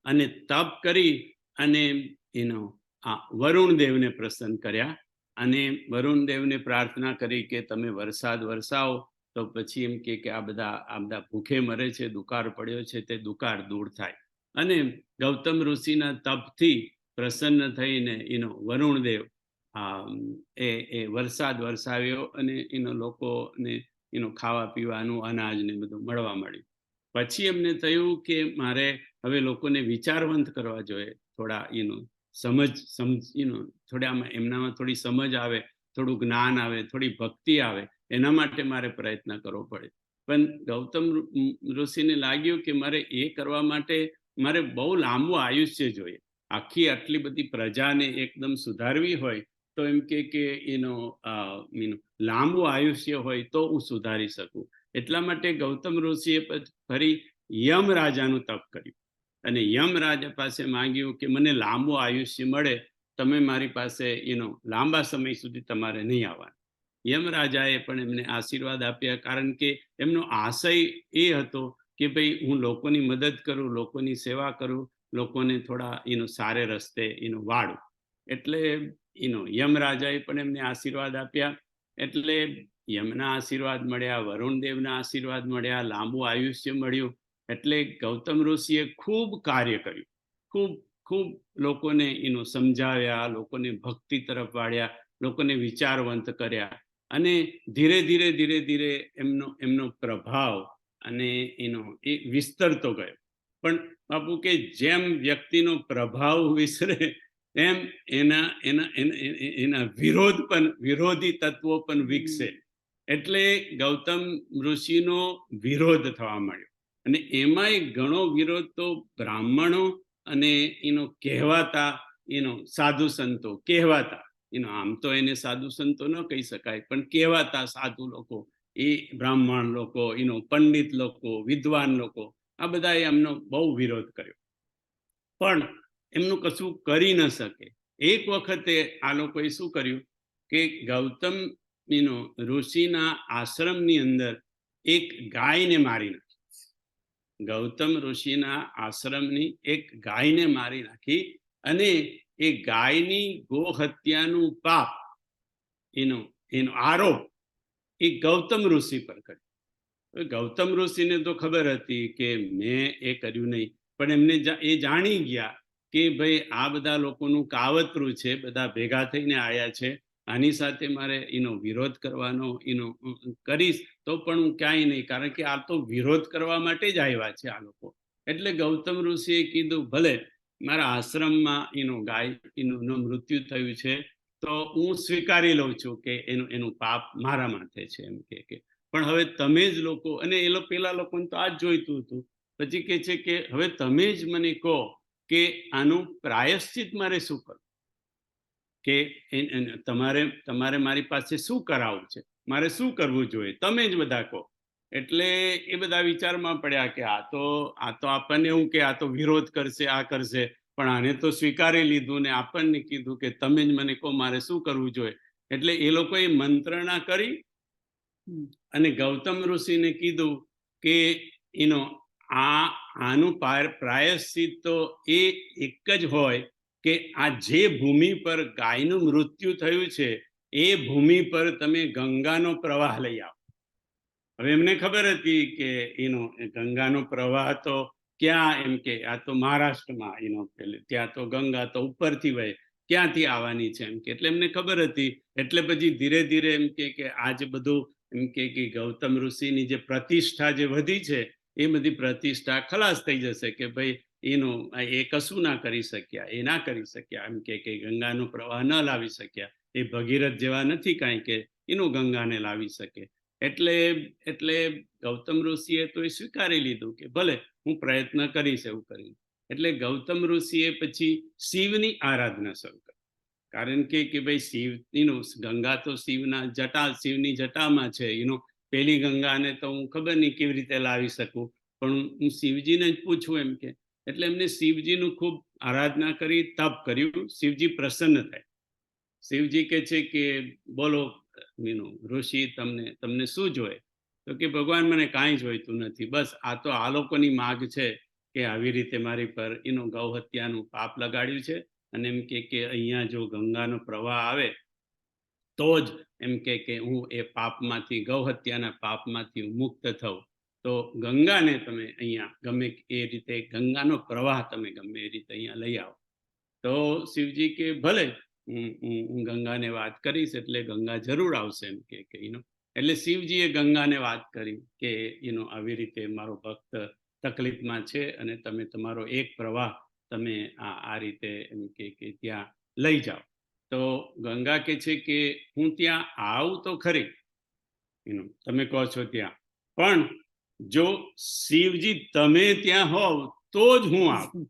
અને તપ કરી અને વરુણ દેવને પ્રસન્ન કર્યા, અને વરુણ દેવને પ્રાર્થના કરી કે તમે વરસાદ વરસાવો, તો પછી એમ કે આ બધા ભૂખે મરે છે, દુકાળ પડ્યો છે, તે દુકાળ દૂર થાય. અને ગૌતમ ઋષિના તપથી પ્રસન્ન થઈને વરુણ દેવ એ વરસાદ વરસાવ્યો, અને લોકોને ખાવા પીવાનું અનાજ ને બધું મળવા મળ્યું. પછી એમને થયું કે મારે હવે લોકોને વિચારવંત કરવા જોઈએ, થોડા થોડા એમનામાં થોડી સમજ આવે, થોડું જ્ઞાન આવે, થોડી ભક્તિ આવે, એના માટે મારે પ્રયત્ન કરવો પડે. પણ ગૌતમ ઋષિને લાગ્યું કે મારે એ કરવા માટે મારે બહુ લાંબુ આયુષ્ય જોઈએ. આટલી બધી પ્રજાને એકદમ સુધારવી હોય તો એમ કે લાંબુ આયુષ્ય હોય તો હું સુધારી શકું. એટલા માટે ગૌતમ ઋષિએ ફરી યમ રાજાનું તપ કર્યું, અને યમ રાજા પાસે માંગ્યું કે મને લાંબુ આયુષ્ય મળે, તમે મારી પાસે લાંબા સમય સુધી તમારે નહીં આવવાનું. યમ રાજાએ પણ એમને આશીર્વાદ આપ્યા, કારણ કે એમનો આશય એ હતો કે ભાઈ હું લોકોની મદદ કરું, લોકોની સેવા કરું, લોકોને થોડા સારે રસ્તે વાળું. એટલે યમ રાજાએ પણ એમને આશીર્વાદ આપ્યા. એટલે યમના આશીર્વાદ મળ્યા, વરુણ દેવના આશીર્વાદ મળ્યા, લાંબુ આયુષ્ય મળ્યું. એટલે ગૌતમ ઋષિએ ખૂબ કાર્ય કર્યું, ખૂબ લોકોને સમજાવ્યા, લોકોને ભક્તિ તરફ વાળ્યા, લોકોને વિચારવંત કર્યા, અને ધીરે ધીરે એમનો પ્રભાવ અને એ વિસ્તરતો ગયો. પણ બાપુ કે જેમ વ્યક્તિનો પ્રભાવ વિસ્તરે એમ એના વિરોધી તત્વો પણ વિકસે. એટલે ગૌતમ ઋષિનો વિરોધ થવા મળ્યો, અને એમાંય ઘણો વિરોધ તો બ્રાહ્મણો અને કહેવાતા સાધુ સંતો કહેવાતા, આમ તો એને સાધુ સંતો ન કહી શકાય, પણ કહેવાતા સાધુ લોકો, એ બ્રાહ્મણ લોકો, પંડિત લોકો, વિદ્વાન લોકો, આ બધાએ એમનો બહુ વિરોધ કર્યો, પણ એમનું કશું કરી ન શકે. એક વખતે આ લોકોએ શું કર્યું કે ગૌતમ ઋષિના આશ્રમની અંદર એક ગાયને મારી નાખી. ગૌતમ ઋષિના આશ્રમની એક ગાયને મારી નાખી, અને એ ગાયની ગો હત્યાનું પાપ, એનો આરોપ એ ગૌતમ ઋષિ પર કર્યો. ગૌતમ ઋષિને તો ખબર હતી કે મેં એ કર્યું નહીં, પણ એમને એ જાણી ગયા કે ભાઈ આ બધા લોકોનું કાવતરું છે, બધા ભેગા થઈને આવ્યા છે, આની સાથે મારે વિરોધ કરવાનો કરીશ તો પણ હું ક્યાંય નહીં, કારણ કે આ તો વિરોધ કરવા માટે જ આવ્યા છે આ લોકો. એટલે ગૌતમ ઋષિએ કીધું ભલે મારા આશ્રમમાં ગાયનું મૃત્યુ થયું છે તો હું સ્વીકારી લઉં છું કે એનું પાપ મારા માથે છે, એમ કે પણ હવે તમે જ લોકો, અને પેલા લોકોને તો આ જ જોઈતું હતું. પછી કે છે કે હવે તમે જ મને કહો કે આનું પ્રાયશ્ચિત મારે શું કરવું, કે તમારે મારી પાસે શું કરાવવું છે, મારે શું કરવું જોઈએ, તમે જ બધા કહો. એટલે એ બધા વિચારમાં પડ્યા કે આ તો આપણને એવું કે આ તો વિરોધ કરશે, આ કરશે, પણ આને તો સ્વીકારી લીધું ને આપણને કીધું કે તમે જ મને કહો મારે શું કરવું જોઈએ. એટલે એ લોકોએ મંત્રણા કરી અને ગૌતમ ઋષિને કીધું કે આનું પ્રાયશ્ચિત તો એ એક જ હોય કે આ જે ભૂમિ પર ગાયનું મૃત્યુ થયું છે એ ભૂમિ પર તમે ગંગાનો પ્રવાહ લઈ આવો. હવે એમને ખબર હતી કે ગંગાનો પ્રવાહ તો ક્યાં, એમ કે આ તો મહારાષ્ટ્રમાં ત્યાં તો ગંગા તો ઉપરથી વહે, ક્યાંથી આવવાની છે એમ કે. એટલે એમને ખબર હતી. એટલે પછી ધીરે ધીરે એમ કે આ જે બધું એમ કે ગૌતમ ઋષિની જે પ્રતિષ્ઠા જે વધી છે એ બધી પ્રતિષ્ઠા ખલાસ થઈ જશે કે ભાઈ એ કશું ના કરી શક્યા, એ ના કરી શક્યા એમ કે ગંગાનો પ્રવાહ ન લાવી શક્યા, એ ભગીરથ જેવા નથી કાંઈ કે ગંગાને લાવી શકે. એટલે ગૌતમ ઋષિએ તો એ સ્વીકારી લીધું કે ભલે હું પ્રયત્ન કરીશ એવું કરીને. એટલે ગૌતમ ઋષિએ પછી શિવની આરાધના શરૂ કરી. કારણ કે ભાઈ શિવ ગંગા તો શિવની જટામાં છે. પેલી ગંગાને તો હું ખબર નહીં કેવી રીતે લાવી શકું, પણ હું શિવજીને જ પૂછું એમ કે. એટલે એમને શિવજીનું ખૂબ આરાધના કરી, તપ કર્યું. શિવજી પ્રસન્ન થાય. શિવજી કે છે કે બોલો ઋષિ, તમને શું જોઈએ? તો કે ભગવાન મને કાંઈ જોઈતું નથી, બસ આ તો આ લોકોની માગ છે કે આવી રીતે મારી પર ગૌ હત્યાનું પાપ લગાડ્યું છે, અને એમ કે અહીંયા જો ગંગાનો પ્રવાહ આવે તો જ એમ કે હું એ પાપમાંથી, ગૌ હત્યાના પાપમાંથી મુક્ત થઉં. તો ગંગાને તમે અહીંયા ગમે એ રીતે, ગંગાનો પ્રવાહ તમે ગમે એ રીતે અહીંયા લઈ આવો. તો શિવજી કે ભલે, હું ગંગાને વાત કરીશ એટલે ગંગા જરૂર આવશે એમ કે એટલે શિવજીએ ગંગાને વાત કરી કે આવી રીતે મારો ભક્ત તકલીફમાં છે અને તમે તમારો એક પ્રવાહ તમે આ રીતે એમ કે ત્યાં લઈ જાઓ. તો ગંગા કે છે કે હું ત્યાં આવું તો ખરી, તમે કહો છો ત્યાં, પણ જો શિવજી તમે ત્યાં હોવ તો જ હું આવું.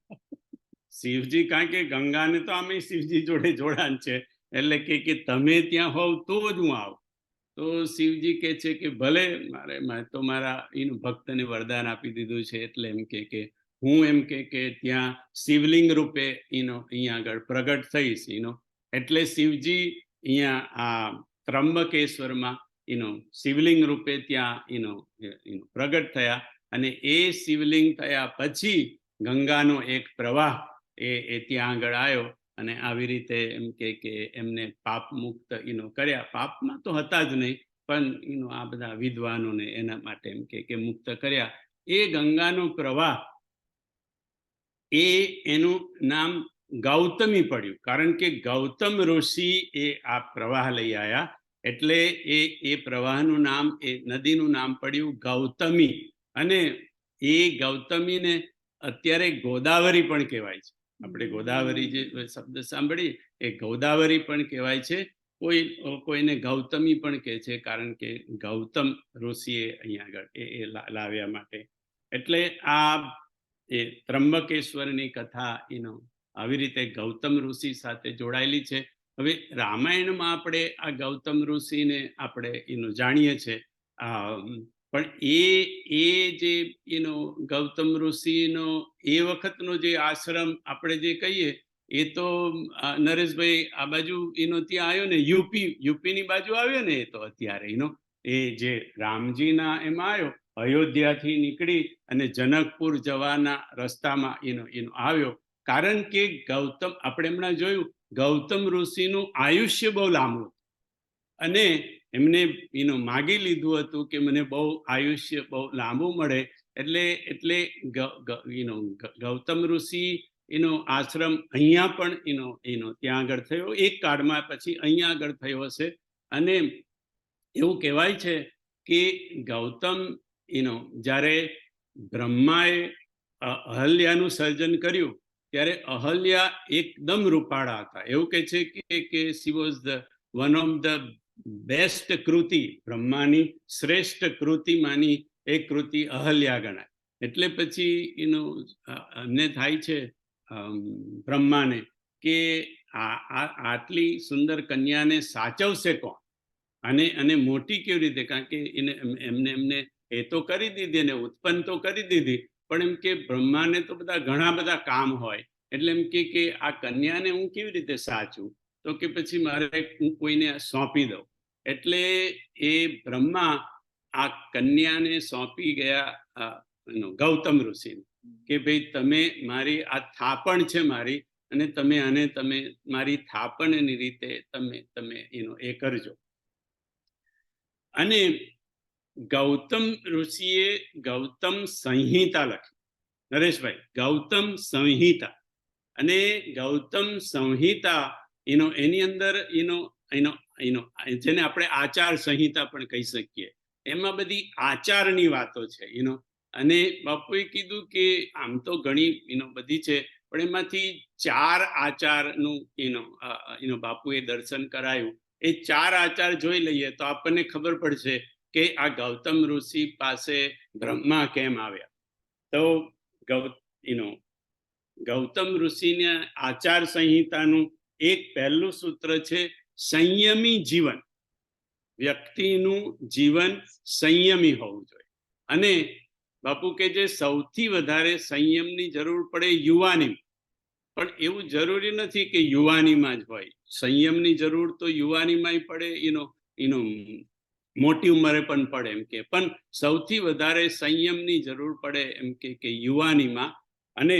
શિવજી, કારણ કે ગંગાને તો આમે શિવજી જોડે જોડાણ છે, એટલે કે તમે ત્યાં હોવ તો જ હું આવું. તો શિવજી કે છે કે ભલે, મારે તો મારા ભક્તને વરદાન આપી દીધું છે, એટલે એમ કે હું એમ કે ત્યાં શિવલિંગ રૂપે અહીંયા આગળ પ્રગટ થઈશ. એટલે શિવજી અહીંયા આ ત્રંબકેશ્વરમાં શિવલિંગ રૂપે ત્યાં પ્રગટ થયા. અને એ શિવલિંગ થયા પછી ગંગાનો એક પ્રવાહ એ ત્યાં આગળ આવ્યો, અને આવી રીતે એમ કે એમને પાપ મુક્ત કર્યા. પાપમાં તો હતા જ નહીં, પણ આ બધા વિદ્વાનોને એના માટે એમ કે મુક્ત કર્યા. એ ગંગાનો પ્રવાહ એનું નામ ગૌતમી પડ્યું, કારણ કે ગૌતમ ઋષિ એ આ પ્રવાહ લઈ આવ્યા. એટલે એ પ્રવાહનું નામ, એ નદીનું નામ પડ્યું ગૌતમી. અને એ ગૌતમીને અત્યારે ગોદાવરી પણ કહેવાય છે. આપણે ગોદાવરી જે શબ્દ સાંભળીએ એ ગોદાવરી પણ કહેવાય છે. કોઈને ગૌતમી પણ કહે છે, કારણ કે ગૌતમ ઋષિએ અહીંયા આગળ એ લાવ્યા માટે. એટલે આ એ ત્રંબકેશ્વરની કથા આવી રીતે ગૌતમ ઋષિ સાથે જોડાયેલી છે. હવે રામાયણમાં આપણે આ ગૌતમ ઋષિને આપણે જાણીએ છીએ, પણ એ જે ગૌતમ ઋષિનો એ વખતનો જે આશ્રમ આપણે જે કહીએ, એ તો નરેશભાઈ આ બાજુ ત્યાં આવ્યો ને, યુપીની બાજુ આવ્યો ને. એ તો અત્યારે એ જે રામજીના એમાં આવ્યો, અયોધ્યાથી નીકળી અને જનકપુર જવાના રસ્તામાં આવ્યો. કારણ કે ગૌતમ, આપણે હમણાં જોયું, ગૌતમ ઋષિનું આયુષ્ય બહુ લાંબુ, અને એમને માગી લીધું હતું કે મને બહુ આયુષ્ય બહુ લાંબુ મળે. એટલે ગૌતમ ઋષિ આશ્રમ અહીંયા પણ ત્યાં આગળ થયો એક કાળમાં, પછી અહીંયા આગળ થયો હશે. અને એવું કહેવાય છે કે ગૌતમ જ્યારે બ્રહ્માએ અહલ્યાનું સર્જન કર્યું ત્યારે અહલ્યા એકદમ રૂપાળા હતા. એવું કહે છે કે she was the one of the best કૃતિ, બ્રહ્માની શ્રેષ્ઠ કૃતિમાંની એક કૃતિ અહલ્યા ગણાય. એટલે પછી અમને થાય છે બ્રહ્માને કે આટલી સુંદર કન્યાને સાચવશે કોણ, અને મોટી કેવી રીતે? કારણ કે એમને એ તો કરી દીધી ને ઉત્પન્ન તો કરી દીધી, પણ એમ કે બ્રહ્માને તો બધા ઘણા બધા કામ હોય, એટલે એમ કે આ કન્યાને હું કેવી રીતે સાચું? તો કે પછી મારે હું કોઈને સોંપી દઉં. એટલે એ બ્રહ્મા આ કન્યાને સોંપી ગયા ગૌતમ ઋષિને, કે ભાઈ તમે મારી આ થાપણ છે મારી, અને તમે આને તમે મારી થાપણની રીતે તમે એ કરજો. અને ગૌતમ ઋષિએ ગૌતમ સંહિતા લખી. નરેશભાઈ, ગૌતમ સંહિતા. અને ગૌતમ સંહિતા એની અંદર જેને આપણે આચાર સંહિતા પણ કહી શકીએ, એમાં બધી આચારની વાતો છે. અને બાપુએ કીધું કે આમ તો ઘણી બધી છે, પણ એમાંથી 4 આચારનું બાપુએ દર્શન કરાયું. એ 4 આચાર જોઈ લઈએ તો આપણને ખબર પડશે કે આ ગૌતમ ઋષિ પાસે બ્રહ્મા કેમ આવ્યા. તો ગૌતમ ઋષિના આચાર સંહિતાનું એક પહેલું સૂત્ર છે સંયમી જીવન. વ્યક્તિનું જીવન સંયમી હોવું જોઈએ. અને બાપુ કે જે સૌથી વધારે સંયમની જરૂર પડે યુવાની, પણ એવું જરૂરી નથી કે યુવાનીમાં જ હોય. સંયમની જરૂર તો યુવાનીમાંય પડે, મોટી ઉંમરે પણ પડે એમ કે, પણ સૌથી વધારે સંયમની જરૂર પડે એમ કે યુવાનીમાં. અને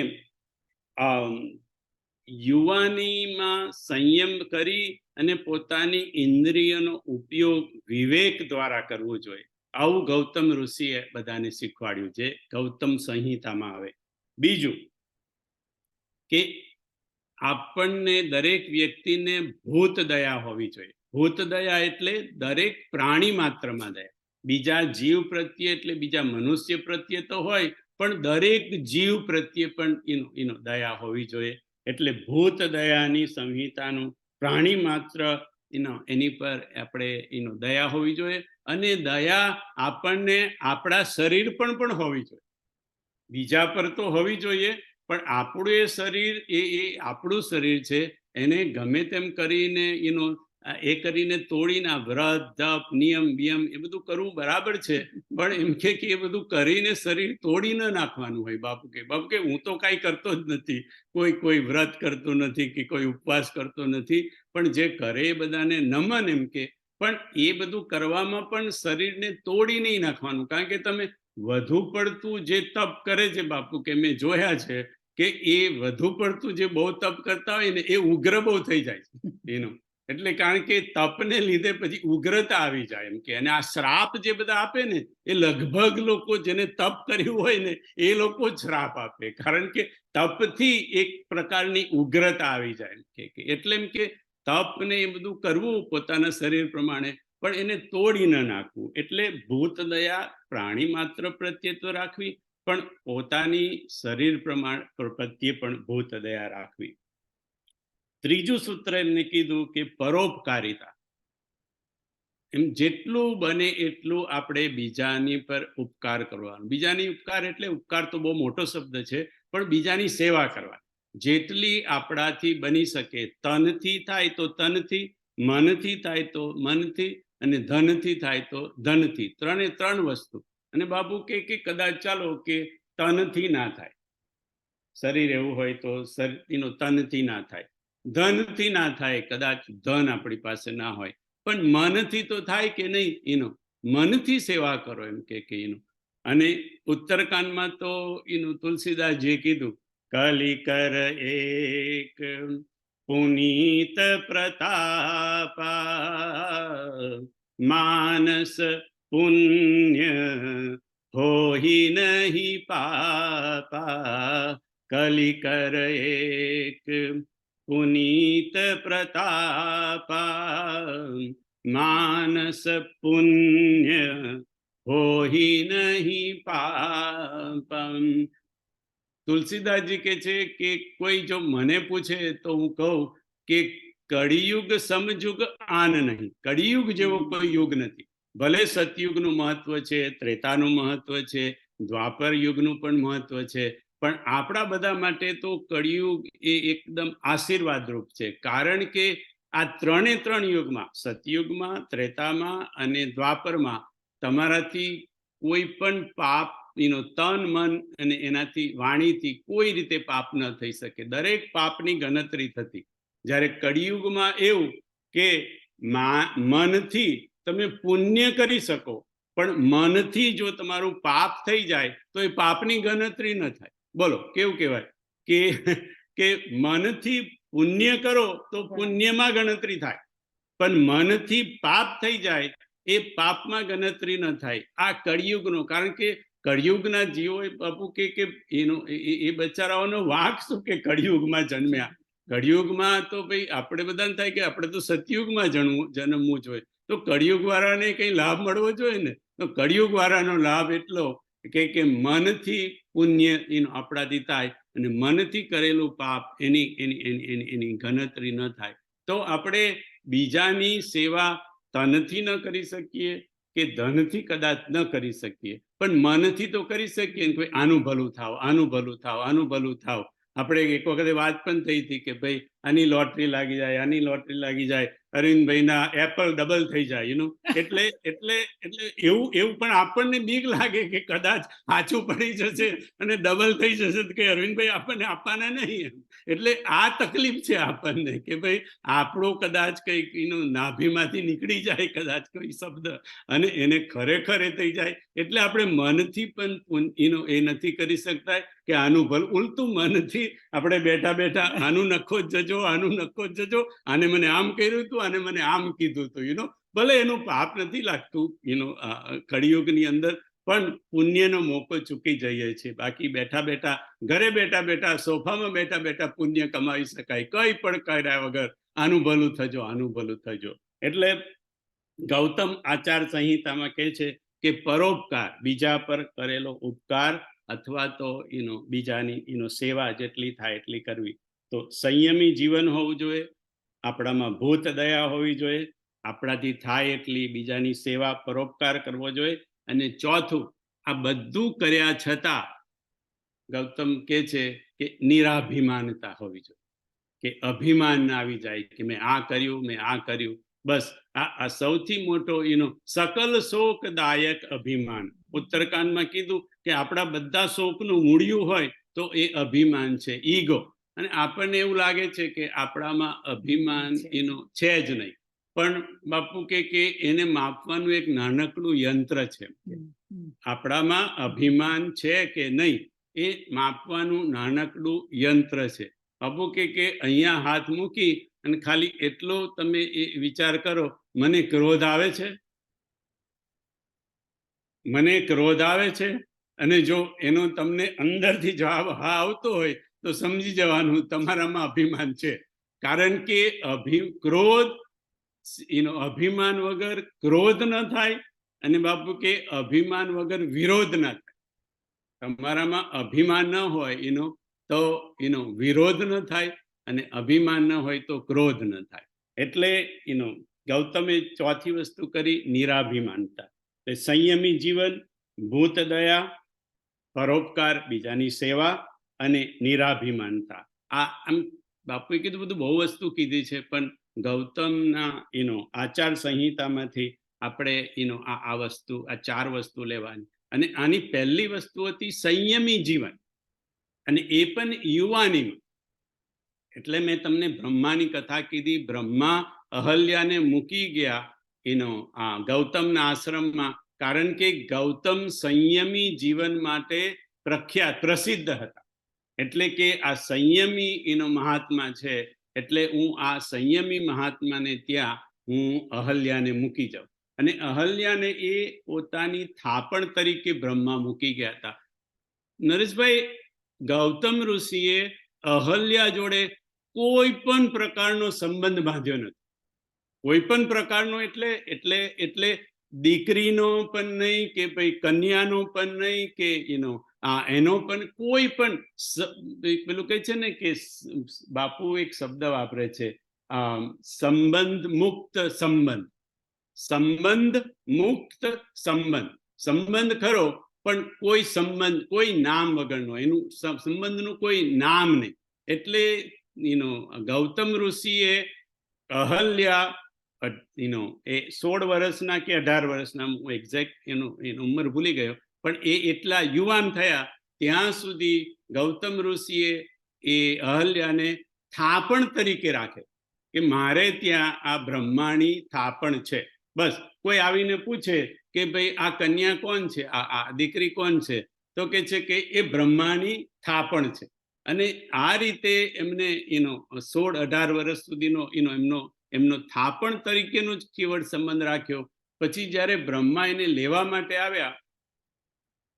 યુવાનીમાં સંયમ કરી અને પોતાની ઇન્દ્રિયનો ઉપયોગ વિવેક દ્વારા કરવો જોઈએ. આવું ગૌતમ ઋષિએ બધાને શીખવાડ્યું, જે ગૌતમ સંહિતામાં આવે. બીજું કે આપણને દરેક વ્યક્તિને ભૂત દયા હોવી જોઈએ. ભૂત દયા એટલે દરેક પ્રાણી માત્રમાં દયા. બીજા જીવ પ્રત્યે એટલે બીજા મનુષ્ય પ્રત્યે તો હોય, પણ દરેક જીવ પ્રત્યે પણ દયા હોવી જોઈએ. એટલે ભૂત દયાની સંહિતાનું પ્રાણી માત્ર એની પર આપણે દયા હોવી જોઈએ. અને દયા આપણને આપણા શરીર પણ હોવી જોઈએ. બીજા પર તો હોવી જોઈએ, પણ આપણું એ શરીર એ આપણું શરીર છે, એને ગમે તેમ કરીને કરીને તોડીને વ્રત જપ નિયમ બિયમ એ બધું કરવું બરાબર છે, પણ એમ કે એ બધું કરીને શરીર તોડી ન નાખવાનું હોય. બાપુ કે હું તો કાંઈ કરતો જ નથી, કોઈ વ્રત કરતો નથી કે કોઈ ઉપવાસ કરતો નથી, પણ જે કરે એ બધાને નમન એમ કે, પણ એ બધું કરવામાં પણ શરીરને તોડી નહીં નાખવાનું. કારણ કે તમે વધુ પડતું જે તપ કરે છે બાપુ કે મેં જોયા છે કે એ વધુ પડતું જે બહુ તપ કરતા હોય ને એ ઉગ્ર બહુ થઈ જાય છે એટલે કારણ કે તપને લીધે પછી ઉગ્રતા આવી જાય એમ કે. અને આ શ્રાપ જે બધા આપે ને એ લગભગ લોકો જેને તપ કર્યું હોય ને એ લોકો જ શ્રાપ આપે, કારણ કે તપથી એક પ્રકારની ઉગ્રતા આવી જાય એમ કે. એટલે એમ કે તપ ને એ બધું કરવું પોતાના શરીર પ્રમાણે, પણ એને તોડી ન નાખવું. એટલે ભૂત દયા પ્રાણી માત્ર પ્રત્યે તો રાખવી, પણ પોતાની શરીર પ્રત્યે પણ ભૂત દયા રાખવી. ત્રીજું સૂત્ર એમને કીધું કે પરોપકારિતા. એમ જેટલું બને એટલું આપણે બીજાની પર ઉપકાર કરવાનો. બીજાની ઉપકાર એટલે ઉપકાર તો બહુ મોટો શબ્દ છે, પણ બીજાની સેવા કરવાની જેટલી આપણાથી બની શકે. તનથી થાય તો તનથી, મનથી થાય તો મનથી, અને ધનથી થાય તો ધનથી. 3 વસ્તુ. અને બાપુ કે કદાચ ચાલો કે તનથી ના થાય, શરીર એવું હોય તો તનથી ના થાય, ધનથી ના થાય, કદાચ ધન આપણી પાસે ના હોય, પણ મનથી તો થાય કે નહીં. મનથી સેવા કરો એમ કે અને ઉત્તરકાંડમાં તો તુલસીદાસજીએ કીધું, કલિકર એક પુનીત પ્રતાપા, માનસ પુણ્ય હોઈ નહીં પાપા. કલિકર એક પુનીત પ્રતાપા, માનસ પુણ્ય હોઈ નહીં પાપમ. તુલસીદાસજી કહે છે કે કોઈ જો મને પૂછે તો હું કહું કે કળિયુગ સમયુગ આન નહીં. કળિયુગ જેવો કોઈ યુગ નથી. ભલે સતયુગનું મહત્વ છે, ત્રેતાનું મહત્વ છે, દ્વાપર યુગનું પણ મહત્વ છે, પણ આપણા બધા માટે તો કળિયુગ એ એકદમ આશીર્વાદરૂપ છે. કારણ કે આ 3 યુગમાં, સતયુગમાં, ત્રેતામાં અને દ્વાપરમાં તમારાથી કોઈ પણ પાપ તન મન અને એનાથી વાણીથી કોઈ રીતે પાપ ન થઈ શકે. દરેક પાપની ગણતરી થતી. જ્યારે કળિયુગમાં એવું કે મનથી તમે પુણ્ય કરી શકો, પણ મનથી જો તમારું પાપ થઈ જાય તો એ પાપની ગણતરી ન થાય. બોલો કેવું કહેવાય કે મનથી પુણ્ય કરો તો પુણ્યમાં ગણતરી થાય, પણ મનથી પાપ થઈ જાય એ પાપમાં ગણતરી ન થાય. આ કળિયુગનો, કારણ કે કળિયુગના જીવો બાપુ કે એ બચારાઓનો વાંક શું કે કળિયુગમાં જન્મ્યા. કળિયુગમાં તો ભાઈ આપણે બધાને થાય કે આપણે તો સતયુગમાં જન્મવું જોઈએ, તો કળિયુગ વાળાને કઈ લાભ મળવો જોઈએ ને. તો કળિયુગ વાળાનો લાભ એટલો કે મનથી પુણ્ય આપણાથી થાય અને મનથી કરેલું પાપ એની ગણતરી ન થાય. તો આપણે બીજાની સેવા તનથી ન કરી શકીએ કે ધનથી કદાચ ન કરી શકીએ, પણ મનથી તો કરી શકીએ. કોઈ આનું ભલું થાવ, આનું ભલું થાવ, આનું ભલું થાવ. આપણે એક વખતે વાત પણ થઈ હતી કે ભાઈ આની લોટરી લાગી જાય, આની લોટરી લાગી જાય, અરવિંદભાઈના એપલ ડબલ થઈ જાય. એટલે એટલે એટલે એવું પણ આપણને બીક લાગે કે કદાચ સાચું પડી જશે અને ડબલ થઈ જશે કે અરવિંદભાઈ આપણને આપવાના નહીં. એટલે આ તકલીફ છે આપણને કે ભાઈ આપણો કદાચ કંઈક નાભીમાંથી નીકળી જાય કદાચ કોઈ શબ્દ અને એને ખરેખર એ થઈ જાય. એટલે આપણે મનથી પણ એ નથી કરી શકતા કે આનું ભલ, ઉલટું મનથી આપણે બેઠા બેઠા આનું નખો જ જજો, આનું નખો જ જજો, આને મને આમ કર્યું હતું, આને મને આમ કીધું હતું. ભલે એનું પાપ નથી લાગતું કળિયુગની અંદર, પણ પુણ્યનો મોકો ચૂકી જઈએ છીએ. બાકી બેઠા બેઠા ઘરે બેઠા બેઠા સોફામાં બેઠા બેઠા પુણ્ય કમાવી શકાય, કઈ પણ કર્યા વગર. આનું ભલું થજો, આનું ભલું થજો. એટલે ગૌતમ આચાર સંહિતામાં કહે છે કે પરોપકાર, બીજા પર કરેલો ઉપકાર અથવા તો બીજાની સેવા જેટલી થાય એટલી કરવી. તો સંયમી જીવન હોવું જોઈએ, આપણામાં ભૂત દયા હોવી જોઈએ, આપણાથી થાય એટલી બીજાની સેવા પરોપકાર કરવો જોઈએ. અને ચોથું, આ બધું કર્યા છતાં ગૌતમ કહે છે કે નિરાભિમાનતા હોવી જોઈએ, કે અભિમાન ના આવી જાય કે મેં આ કર્યું, મેં આ કર્યું. બસ આ સૌથી મોટો સકલ શોકદાયક અભિમાન. ઉત્તરકાંડમાં કીધું કે આપણા બધા શોકનું મૂળિયું હોય તો એ અભિમાન છે, ઈગો. અને આપણને એવું લાગે છે કે આપણામાં અભિમાન છે જ નહીં, પણ બાપુ કે એને માપવાનું એક નાનકડું યંત્ર છે. આપણામાં અભિમાન છે કે નહીં એ માપવાનું નાનકડું યંત્ર છે. બાપુ કે અહીંયા હાથ મૂકી અને ખાલી એટલો તમે એ વિચાર કરો, મને ક્રોધ આવે છે, મને ક્રોધ આવે છે. અને જો એનો તમને અંદરથી જવાબ હા આવતો હોય તો સમજી જવાનું તમારામાં અભિમાન છે. કારણ કે ક્રોધ અભિમાન વગર ક્રોધ ન થાય, અને બાપુ કે અભિમાન વગર વિરોધ ન થાય. તમારામાં અભિમાન ન હોય તો વિરોધ ન થાય, અને અભિમાન ન હોય તો ક્રોધ ન થાય. એટલે ગૌતમે ચોથી વસ્તુ કરી નિરાભિમાનતા. સંયમી જીવન, ભૂત દયા, પરોપકાર, બીજાની સેવા અને નિરાભિમાનતા. આમ બાપુએ કીધું બધું બહુ વસ્તુ કીધી છે, પણ ગૌતમના આચાર સંહિતામાંથી આપણે આ વસ્તુ, આ 4 વસ્તુ લેવાની. અને આની પહેલી વસ્તુ હતી સંયમી જીવન, અને એ પણ યુવાનીમાં. એટલે મેં તમને બ્રહ્માની કથા કીધી. બ્રહ્મા અહલ્યાને મૂકી ગયા આ ગૌતમના આશ્રમમાં, કારણ કે ગૌતમ સંયમી જીવન માટે પ્રસિદ્ધ હતા. એટલે કે આ સંયમી મહાત્મા છે, એટલે હું આ સંયમી મહાત્માને ત્યાં હું અહલ્યાને મૂકી જાઉં. અને અહલ્યાને એ પોતાની થાપણ તરીકે બ્રહ્મા મૂકી ગયા હતા. નરેશભાઈ, ગૌતમ ઋષિએ અહલ્યા જોડે કોઈ પણ પ્રકારનો સંબંધ બાંધ્યો નથી. કોઈ પણ પ્રકારનો એટલે દીકરીનો પણ નહીં, કે ભાઈ કન્યાનો પણ નહીં, કે એનો પણ કોઈ પણ પેલું કહે છે ને કે બાપુ એક શબ્દ વાપરે છે, સંબંધ મુક્ત સંબંધ. સંબંધ મુક્ત સંબંધ. સંબંધ ખરો, પણ કોઈ સંબંધ, કોઈ નામ વગરનો, એનું સંબંધનું કોઈ નામ નહીં. એટલે ગૌતમ ઋષિએ અહલ્યા એ 16 વર્ષના કે 18 વર્ષના, હું એક્ઝેક્ટ એનું ઉંમર ભૂલી ગયો, પણ એ એટલા યુવાન થયા ત્યાં સુધી ગૌતમ ઋષિએ એ અહલ્યાને થાપણ તરીકે રાખે કે મારે ત્યાં આ બ્રહ્માની થાપણ છે. બસ કોઈ આવીને પૂછે કે ભાઈ આ કન્યા કોણ છે, આ દીકરી કોણ છે, તો કે છે કે એ બ્રહ્માની થાપણ છે. અને આ રીતે એમને 16-18 વર્ષ સુધીનો એમનો થાપણ તરીકેનો જ કેવળ સંબંધ રાખ્યો. પછી જ્યારે બ્રહ્મા એને લેવા માટે આવ્યા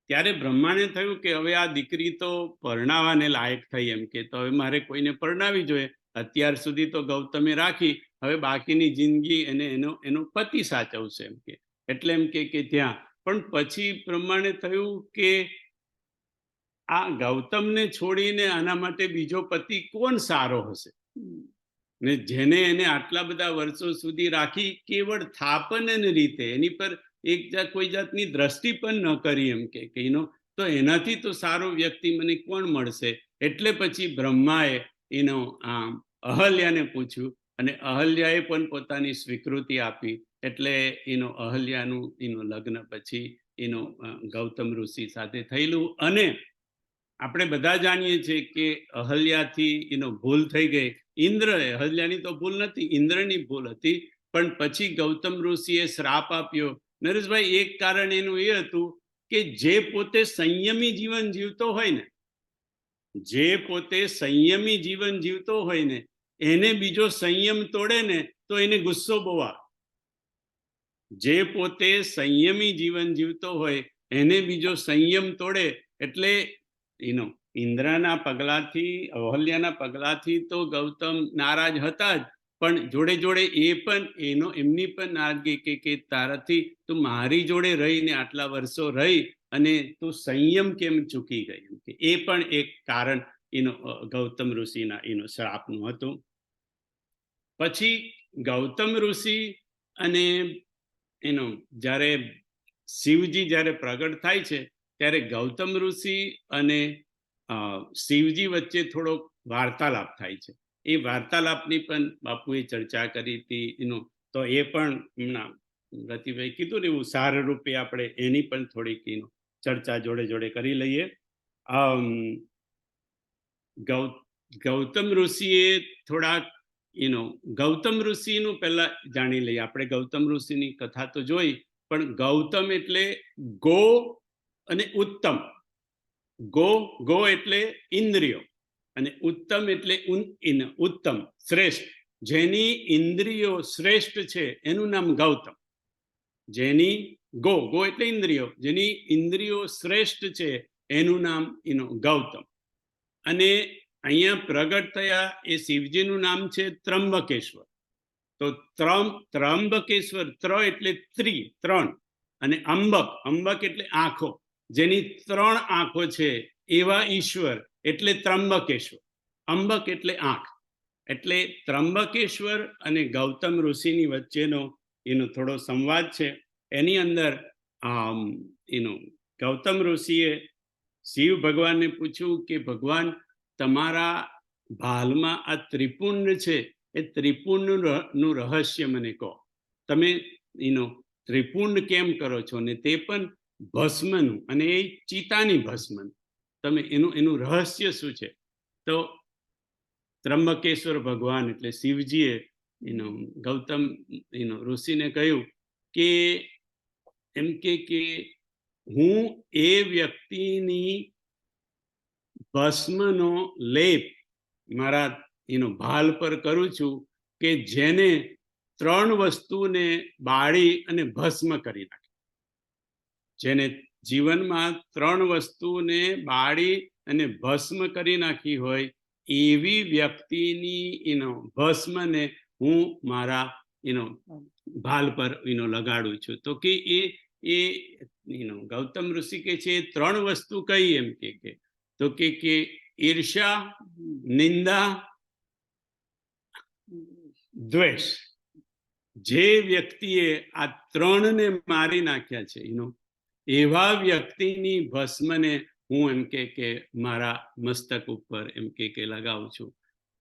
ત્યારે બ્રહ્માને થયું કે હવે આ દીકરી તો પરણાવાને લાયક થઈ, એમ કે તો હવે મારે કોઈને પરણાવી જોઈએ. અત્યાર સુધી તો ગૌતમે રાખી, હવે બાકીની જિંદગી એનો પતિ સાચવશે, એમ કે. એટલે એમ કે ત્યાં પણ પછી બ્રહ્માને થયું કે આ ગૌતમને છોડીને આના માટે બીજો પતિ કોણ સારો હશે, ને જેને એને આટલા બધા વર્ષો સુધી રાખી કેવળ થાપન રીતે, એની પર કોઈ જાતની દ્રષ્ટિ પણ ન કરી, એમ કે તો એનાથી તો સારો વ્યક્તિ મને કોણ મળશે. એટલે પછી બ્રહ્માએ અહલ્યાને પૂછ્યું અને અહલ્યાએ પણ પોતાની સ્વીકૃતિ આપી. એટલે અહલ્યાનું લગ્ન પછી ગૌતમ ઋષિ સાથે થયેલું. અને આપણે બધા જાણીએ છીએ કે અહલ્યાથી ભૂલ થઈ ગઈ. અહલ્યાની તો ભૂલ નથી, ઇન્દ્રની ભૂલ હતી. પણ પછી ગૌતમ ઋષિએ શ્રાપ આપ્યો. નરેશભાઈ, એક કારણ એનું એ હતું કે જે પોતે સંયમી જીવન જીવતો હોય ને, એને બીજો સંયમ તોડે ને તો એને ગુસ્સો બહુ આવે. જે પોતે સંયમી જીવન જીવતો હોય એને બીજો સંયમ તોડે એટલે ઇન્દ્રના પગલાથી, અહલ્યાના પગલાથી તો ગૌતમ નારાજ હતા જ, પણ જોડે જોડે એ પણ એમની પણ નારાજગી કે તારાથી તું મારી જોડે રહીને આટલા વર્ષો રહી અને તું સંયમ કેમ ચૂકી ગઈ, કે એ પણ એક કારણ ગૌતમ ઋષિના શ્રાપનું હતું. પછી ગૌતમ ઋષિ અને જ્યારે શિવજી જ્યારે પ્રગટ થાય છે ત્યારે ગૌતમ ઋષિ અને શિવજી વચ્ચે થોડો વાર્તાલાપ થાય છે. એ વાર્તાલાપની પણ બાપુએ ચર્ચા કરી હતી. તો એ પણ રતિભાઈ કીધું ને એવું સાર રૂપે આપણે એની પણ થોડીક ચર્ચા જોડે જોડે કરી લઈએ. ગૌતમ ઋષિએ થોડાક ગૌતમ ઋષિનું પહેલા જાણી લઈએ આપણે. ગૌતમ ઋષિની કથા તો જોઈ, પણ ગૌતમ એટલે ગો અને ઉત્તમ. ગો એટલે ઇન્દ્રિયો અને ઉત્તમ એટલે ઉત્તમ, શ્રેષ્ઠ. જેની ઇન્દ્રિયો શ્રેષ્ઠ છે એનું નામ ગૌતમ. ગો એટલે ઇન્દ્રિયો, જેની ઇન્દ્રિયો શ્રેષ્ઠ છે એનું નામ ગૌતમ. અને અહીંયા પ્રગટ થયા એ શિવજીનું નામ છે ત્રંબકેશ્વર. તો ત્રંબકેશ્વર, એટલે ત્રણ, અને અંબક એટલે આંખો. જેની 3 આંખો છે એવા ઈશ્વર એટલે ત્રંબકેશ્વર. અંબક એટલે આંખ. એટલે ત્રંબકેશ્વર અને ગૌતમ ઋષિની વચ્ચેનો થોડો સંવાદ છે. એની અંદર ગૌતમ ઋષિએ શિવ ભગવાનને પૂછ્યું કે ભગવાન, તમારા ભાલમાં આ ત્રિપુંડ છે, એ ત્રિપુંડનું રહસ્ય મને કહો. તમે ત્રિપુંડ કેમ કરો છો, ને તે પણ ભસ્મનું, અને એ ચિતાની ભસ્મનું. તમે એનું રહસ્ય શું છે? તો ત્રંબકેશ્વર ભગવાન એટલે શિવજીએ ગૌતમ ઋષિને કહ્યું કે એમ કે હું એ વ્યક્તિની ભસ્મનો લેપ મારા ભાલ પર કરું છું કે જેને 3 વસ્તુને બાળી અને ભસ્મ કરી નાખે. જેને જીવનમાં 3 વસ્તુને બાળી અને ભસ્મ કરી નાખી હોય એવી વ્યક્તિની ભસ્મને હું મારા ભાલ પર લગાડું છું. તો કે એ ગૌતમ ઋષિ કે છે 3 વસ્તુ કઈ, એમ કે તો કે ઈર્ષ્યા, નિંદા, દ્વેષ. જે વ્યક્તિએ આ 3ને મારી નાખ્યા છે એવા વ્યક્તિની ભસ્મને હું એમ કે મારા મસ્તક ઉપર એમ કે લગાવું છું.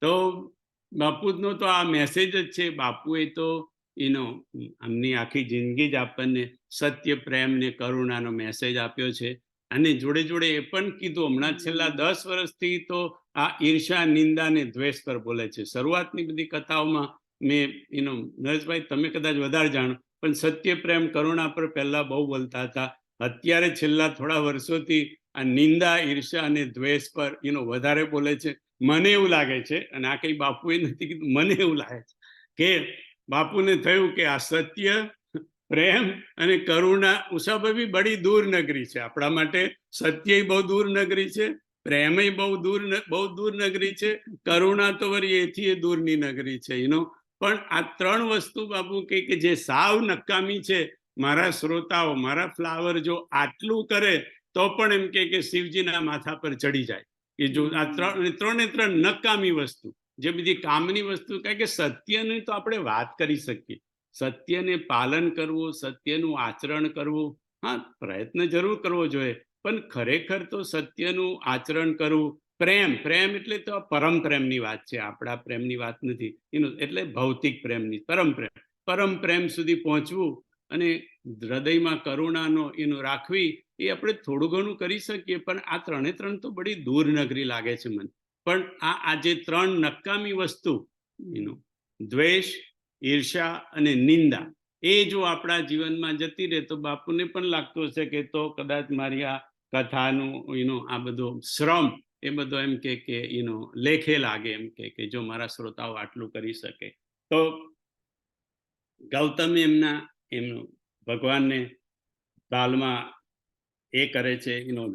તો બાપુનો તો આ મેસેજ જ છે. બાપુએ તો આમની આખી જિંદગી જ આપણને સત્ય, પ્રેમ ને કરુણાનો મેસેજ આપ્યો છે. અને જોડે જોડે એ પણ કીધું, હમણાં છેલ્લા 10 વર્ષથી તો આ ઈર્ષા, નિંદા ને દ્વેષ પર બોલે છે. શરૂઆતની બધી કથાઓમાં મેં નરેશભાઈ તમે કદાચ વધારે જાણો, પણ સત્ય, પ્રેમ, કરુણા પર પહેલા બહુ બોલતા હતા. અત્યારે છેલ્લા થોડા વર્ષોથી આ નિંદા, ઈર્ષા અને દ્વેષ પર વધારે બોલે છે. મને એવું લાગે છે, અને આ કઈ બાપુએ નથી કીધું, મને એવું લાગે છે કે બાપુને થયું કે આ સત્ય, પ્રેમ અને કરુણા ઉષાભાઈ બડી દૂર નગરી છે આપણા માટે. સત્ય બહુ દૂર નગરી છે, પ્રેમ બહુ દૂર નગરી છે, કરુણા તો વળી એથી દૂરની નગરી છે. પણ આ ત્રણ વસ્તુ બાપુ કે જે સાવ નકામી છે, મારા શ્રોતાઓ, મારા ફ્લાવર જો આટલું કરે તો પણ એમ કે શિવજીના માથા પર ચડી જાય. કે જો આ ત્રણે ત્રણ નકામી વસ્તુ, જે બધી કામની વસ્તુ, કારણ કે સત્યની તો આપણે વાત કરી શકીએ, સત્યને પાલન કરવું, સત્યનું આચરણ કરવું, હા પ્રયત્ન જરૂર કરવો જોઈએ, પણ ખરેખર તો સત્યનું આચરણ કરવું. પ્રેમ એટલે તો પરમ પ્રેમની વાત છે, આપણા પ્રેમની વાત નથી. એટલે ભૌતિક પ્રેમની, પરમ પ્રેમ સુધી પહોંચવું અને હૃદયમાં કરુણાનો રાખવી, એ આપણે થોડું ઘણું કરી શકીએ. પણ આ ત્રણે ત્રણ તો બડી દૂર નગરી લાગે છે મને. પણ આ જે ત્રણ નકામી વસ્તુ, દ્વેષ, ઈર્ષા અને નિંદા, એ જો આપણા જીવનમાં જતી રહે તો બાપુને પણ લાગતું હશે કે તો કદાચ મારી આ કથાનું આ બધો શ્રમ એ બધો એમ કે લેખે લાગે, એમ કે જો મારા શ્રોતાઓ આટલું કરી શકે. તો ગૌતમે એમનું ભગવાનને બાલમાં એ કરે છે,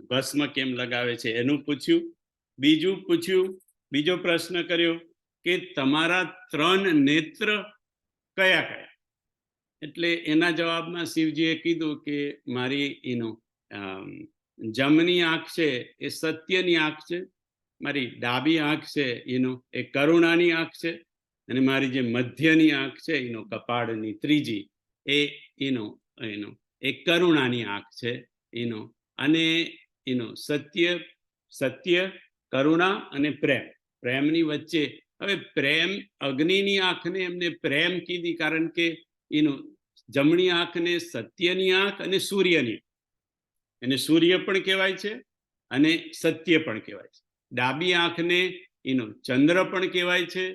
ભસ્મ કેમ લગાવે છે એનું પૂછ્યું. બીજો પ્રશ્ન કર્યો કે તમારા 3 નેત્ર કયા કયા? એટલે એના જવાબમાં શિવજીએ કીધું કે મારી જમણી આંખ છે એ સત્યની આંખ છે, મારી ડાબી આંખ છે એ કરુણાની આંખ છે, અને મારી જે મધ્યની આંખ છે કપાળની ત્રીજી એ કરુણાની આંખ છે. અને સત્ય, કરુણા અને પ્રેમની વચ્ચે. હવે પ્રેમ, અગ્નિની આંખને એમને પ્રેમ કીધી કારણ કે જમણી આંખને સત્યની આંખ અને સૂર્યની, એને સૂર્ય પણ કહેવાય છે અને સત્ય પણ કહેવાય છે. ડાબી આંખને ચંદ્ર પણ કહેવાય છે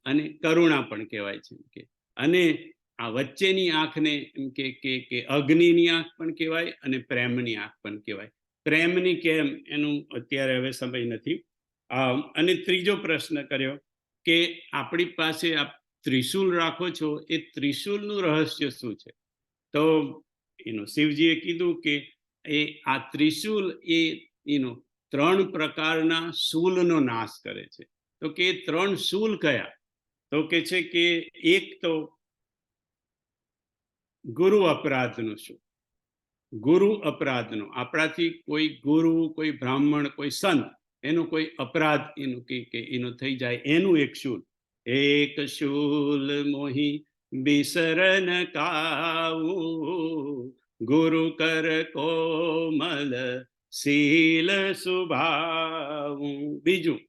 અને કરુણા પણ કહેવાય છે. અને આ વચ્ચેની આંખને એમ કે અગ્નિની આંખ પણ કહેવાય અને પ્રેમની આંખ પણ કહેવાય. પ્રેમની કેમ એનું અત્યારે હવે સમય નથી. અને ત્રીજો પ્રશ્ન કર્યો કે આપણી પાસે આપ ત્રિશૂલ રાખો છો, એ ત્રિશૂલનું રહસ્ય શું છે? તો શિવજીએ કીધું કે આ ત્રિશૂલ એ 3 પ્રકારના શૂલનો નાશ કરે છે. તો કે 3 શૂલ કયા? તો કે છે કે એક તો ગુરુ અપરાધનું શૂલ. ગુરુ અપરાધનો, આપણાથી કોઈ ગુરુ, કોઈ બ્રાહ્મણ, કોઈ સંત, એનો કોઈ અપરાધ થઈ જાય, એનું એક શૂલ. એક શૂલ મોહી બિસરન કાવું, ગુરુ કર કોમલ શીલ સુભાવું. બીજું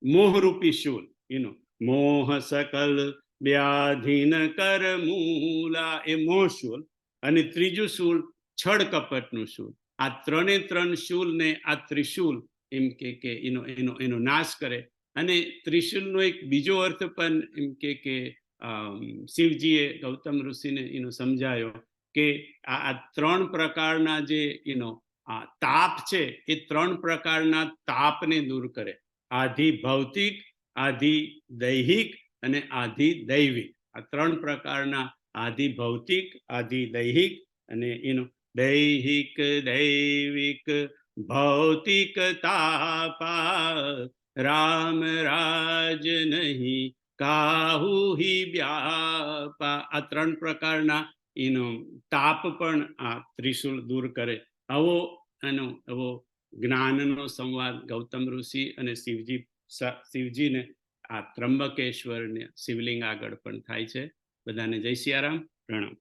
મોહરૂપી શૂલ, મોહ સકલ વ્યાધિન કર મૂલા, એ મોહ શૂલ. અને ત્રીજું શૂલ છળ કપટનું શૂલ. આ ત્રણે 3 શૂલને આ ત્રિશૂલ એમ કે એનો નાશ કરે. અને ત્રિશૂલનો એક બીજો અર્થ પણ એમ કે શિવજીએ ગૌતમ ઋષિને સમજાયો કે આ 3 પ્રકારના જે તાપ છે, એ 3 પ્રકારના તાપને દૂર કરે. આધિ ભૌતિક, આધિ દૈહિક અને આધિ દૈવિક. આ 3 પ્રકારના, આધિ ભૌતિક, આધિ દૈહિક અને દૈહિક દૈવિક ભૌતિક તાપા, રામ રાજ નહીં કાહુ હિ વ્યાપા. આ 3 પ્રકારના તાપ પણ આ ત્રિશૂલ દૂર કરે. આવો જ્ઞાનનો સંવાદ ગૌતમ ઋષિ અને શિવજીને આ ત્રંબકેશ્વર શિવલિંગ આગળ પણ થાય છે. બધાને જય સિયારામ, પ્રણામ.